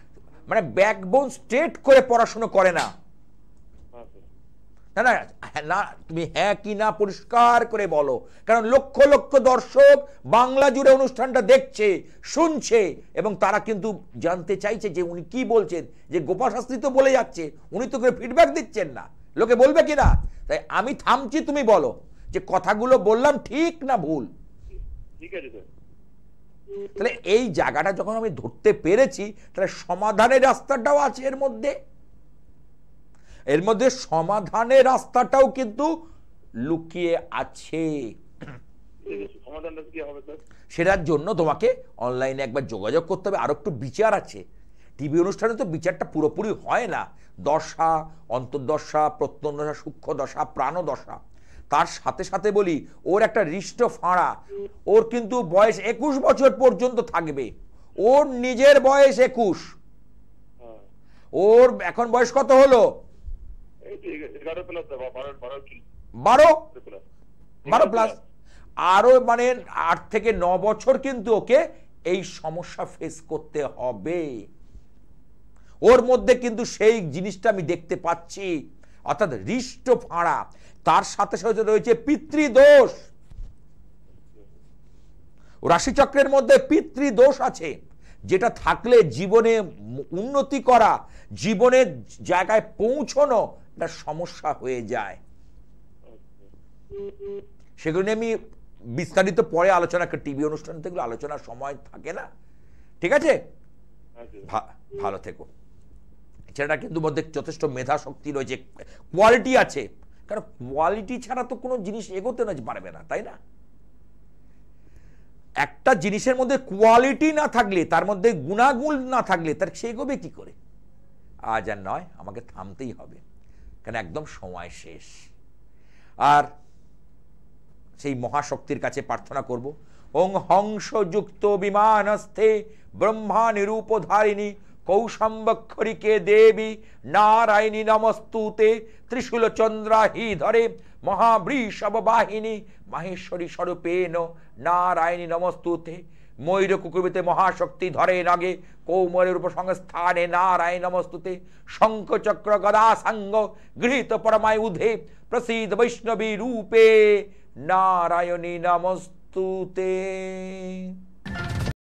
মানে ব্যাকবোন স্ট্রেট করে পড়াশোনা করে না। হ্যাঁ স্যার। না না, তুমি হ্যাঁ কি না পরিষ্কার করে বলো, কারণ লক্ষ লক্ষ দর্শক বাংলা জুড়ে অনুষ্ঠানটা দেখছে, শুনছে, এবং তারা কিন্তু জানতে চাইছে যে উনি কি বলছেন, যে গোপাল শাস্ত্রী তো বলে যাচ্ছে, উনি তো করে ফিডব্যাক দিচ্ছেন না, লোকে বলবে কিনা। তাই আমি থামছি, তুমি বলো যে কথাগুলো বললাম ঠিক না ভুল। ঠিক আছে স্যার। তাহলে এই জায়গাটা যখন আমি ধরতে পেরেছি, তাহলে সমাধানের রাস্তাটাও আছে এর মধ্যে, সমাধানের রাস্তাটাও কিন্তু লুকিয়ে আছে। সমাধানটা কি হবে স্যার? সেটার জন্য তোমাকে অনলাইনে একবার যোগাযোগ করতে হবে, আরো একটু বিচার আছে। টিভি অনুষ্ঠানে তো বিচারটা পুরোপুরি হয় না, দশা, অন্তর্দশা, প্রত্যন্তদশা, সূক্ষ্ম দশা, প্রাণদশা, তার সাথে সাথে বলি ওর একটা হৃষ্ট ফাঁড়া, ওর কিন্তু বয়স 21 বছর পর্যন্ত থাকবে, ওর নিজের বয়স 21, ওর এখন বয়স কত হলো? 12 প্লাস, আরো মানে 8 থেকে 9 বছর কিন্তু ওকে এই সমস্যা ফেস করতে হবে। ওর মধ্যে কিন্তু সেই জিনিসটা আমি দেখতে পাচ্ছি, অর্থাৎ হৃষ্ট ফাঁড়া, তার সাথে সাথে রয়েছে পিতৃদোষ। রাশিচক্রের মধ্যে পিতৃদোষ আছে, যেটা থাকলে জীবনে উন্নতি করা, জীবনের জায়গায় পৌঁছানো একটা সমস্যা হয়ে যায়। সেগুলো নিয়ে আমি বিস্তারিত পরে আলোচনা করি, টিভি অনুষ্ঠান থেকে আলোচনার সময় থাকে না, ঠিক আছে? ভালো থেকো। ছেলেটা কিন্তু মধ্যে যথেষ্ট মেধা শক্তি রয়েছে, কোয়ালিটি আছে, কারণ কোয়ালিটি ছাড়া তো কোনো জিনিস এগোতে না পারবে না, তাই না? একটা জিনিসের মধ্যে কোয়ালিটি না থাকলে, তার মধ্যে গুণাগুণ না থাকলে, তার সে এগোবে কি করে? আজ আর নয়, আমাকে থামতেই হবে, কারণ একদম সময় শেষ। আর সেই মহাশক্তির কাছে প্রার্থনা করব, ওং হংসযুক্ত বিমানস্থে ব্রহ্মা নিরূপধারিণী কৌশম্বক্ষরিকে দেবী নারায়ণী নমস্তুতে, ত্রিশূল চন্দ্রাহি ধরে মহাবৃষভ বাহিনী মাহেশ্বরী স্বরূপেণ নারায়ণী নমস্তুতে, ময়ূর কুকুরবিতে মহাশক্তি ধরে নাগে কৌমরের উপসংস্থানে নারায়ণ নমস্তুতে, শঙ্খ চক্র গদা সাঙ্গ গৃহীত পরমায়ুধে প্রসিদ্ধ বৈষ্ণবী রূপে নারায়ণী নমস্তুতে।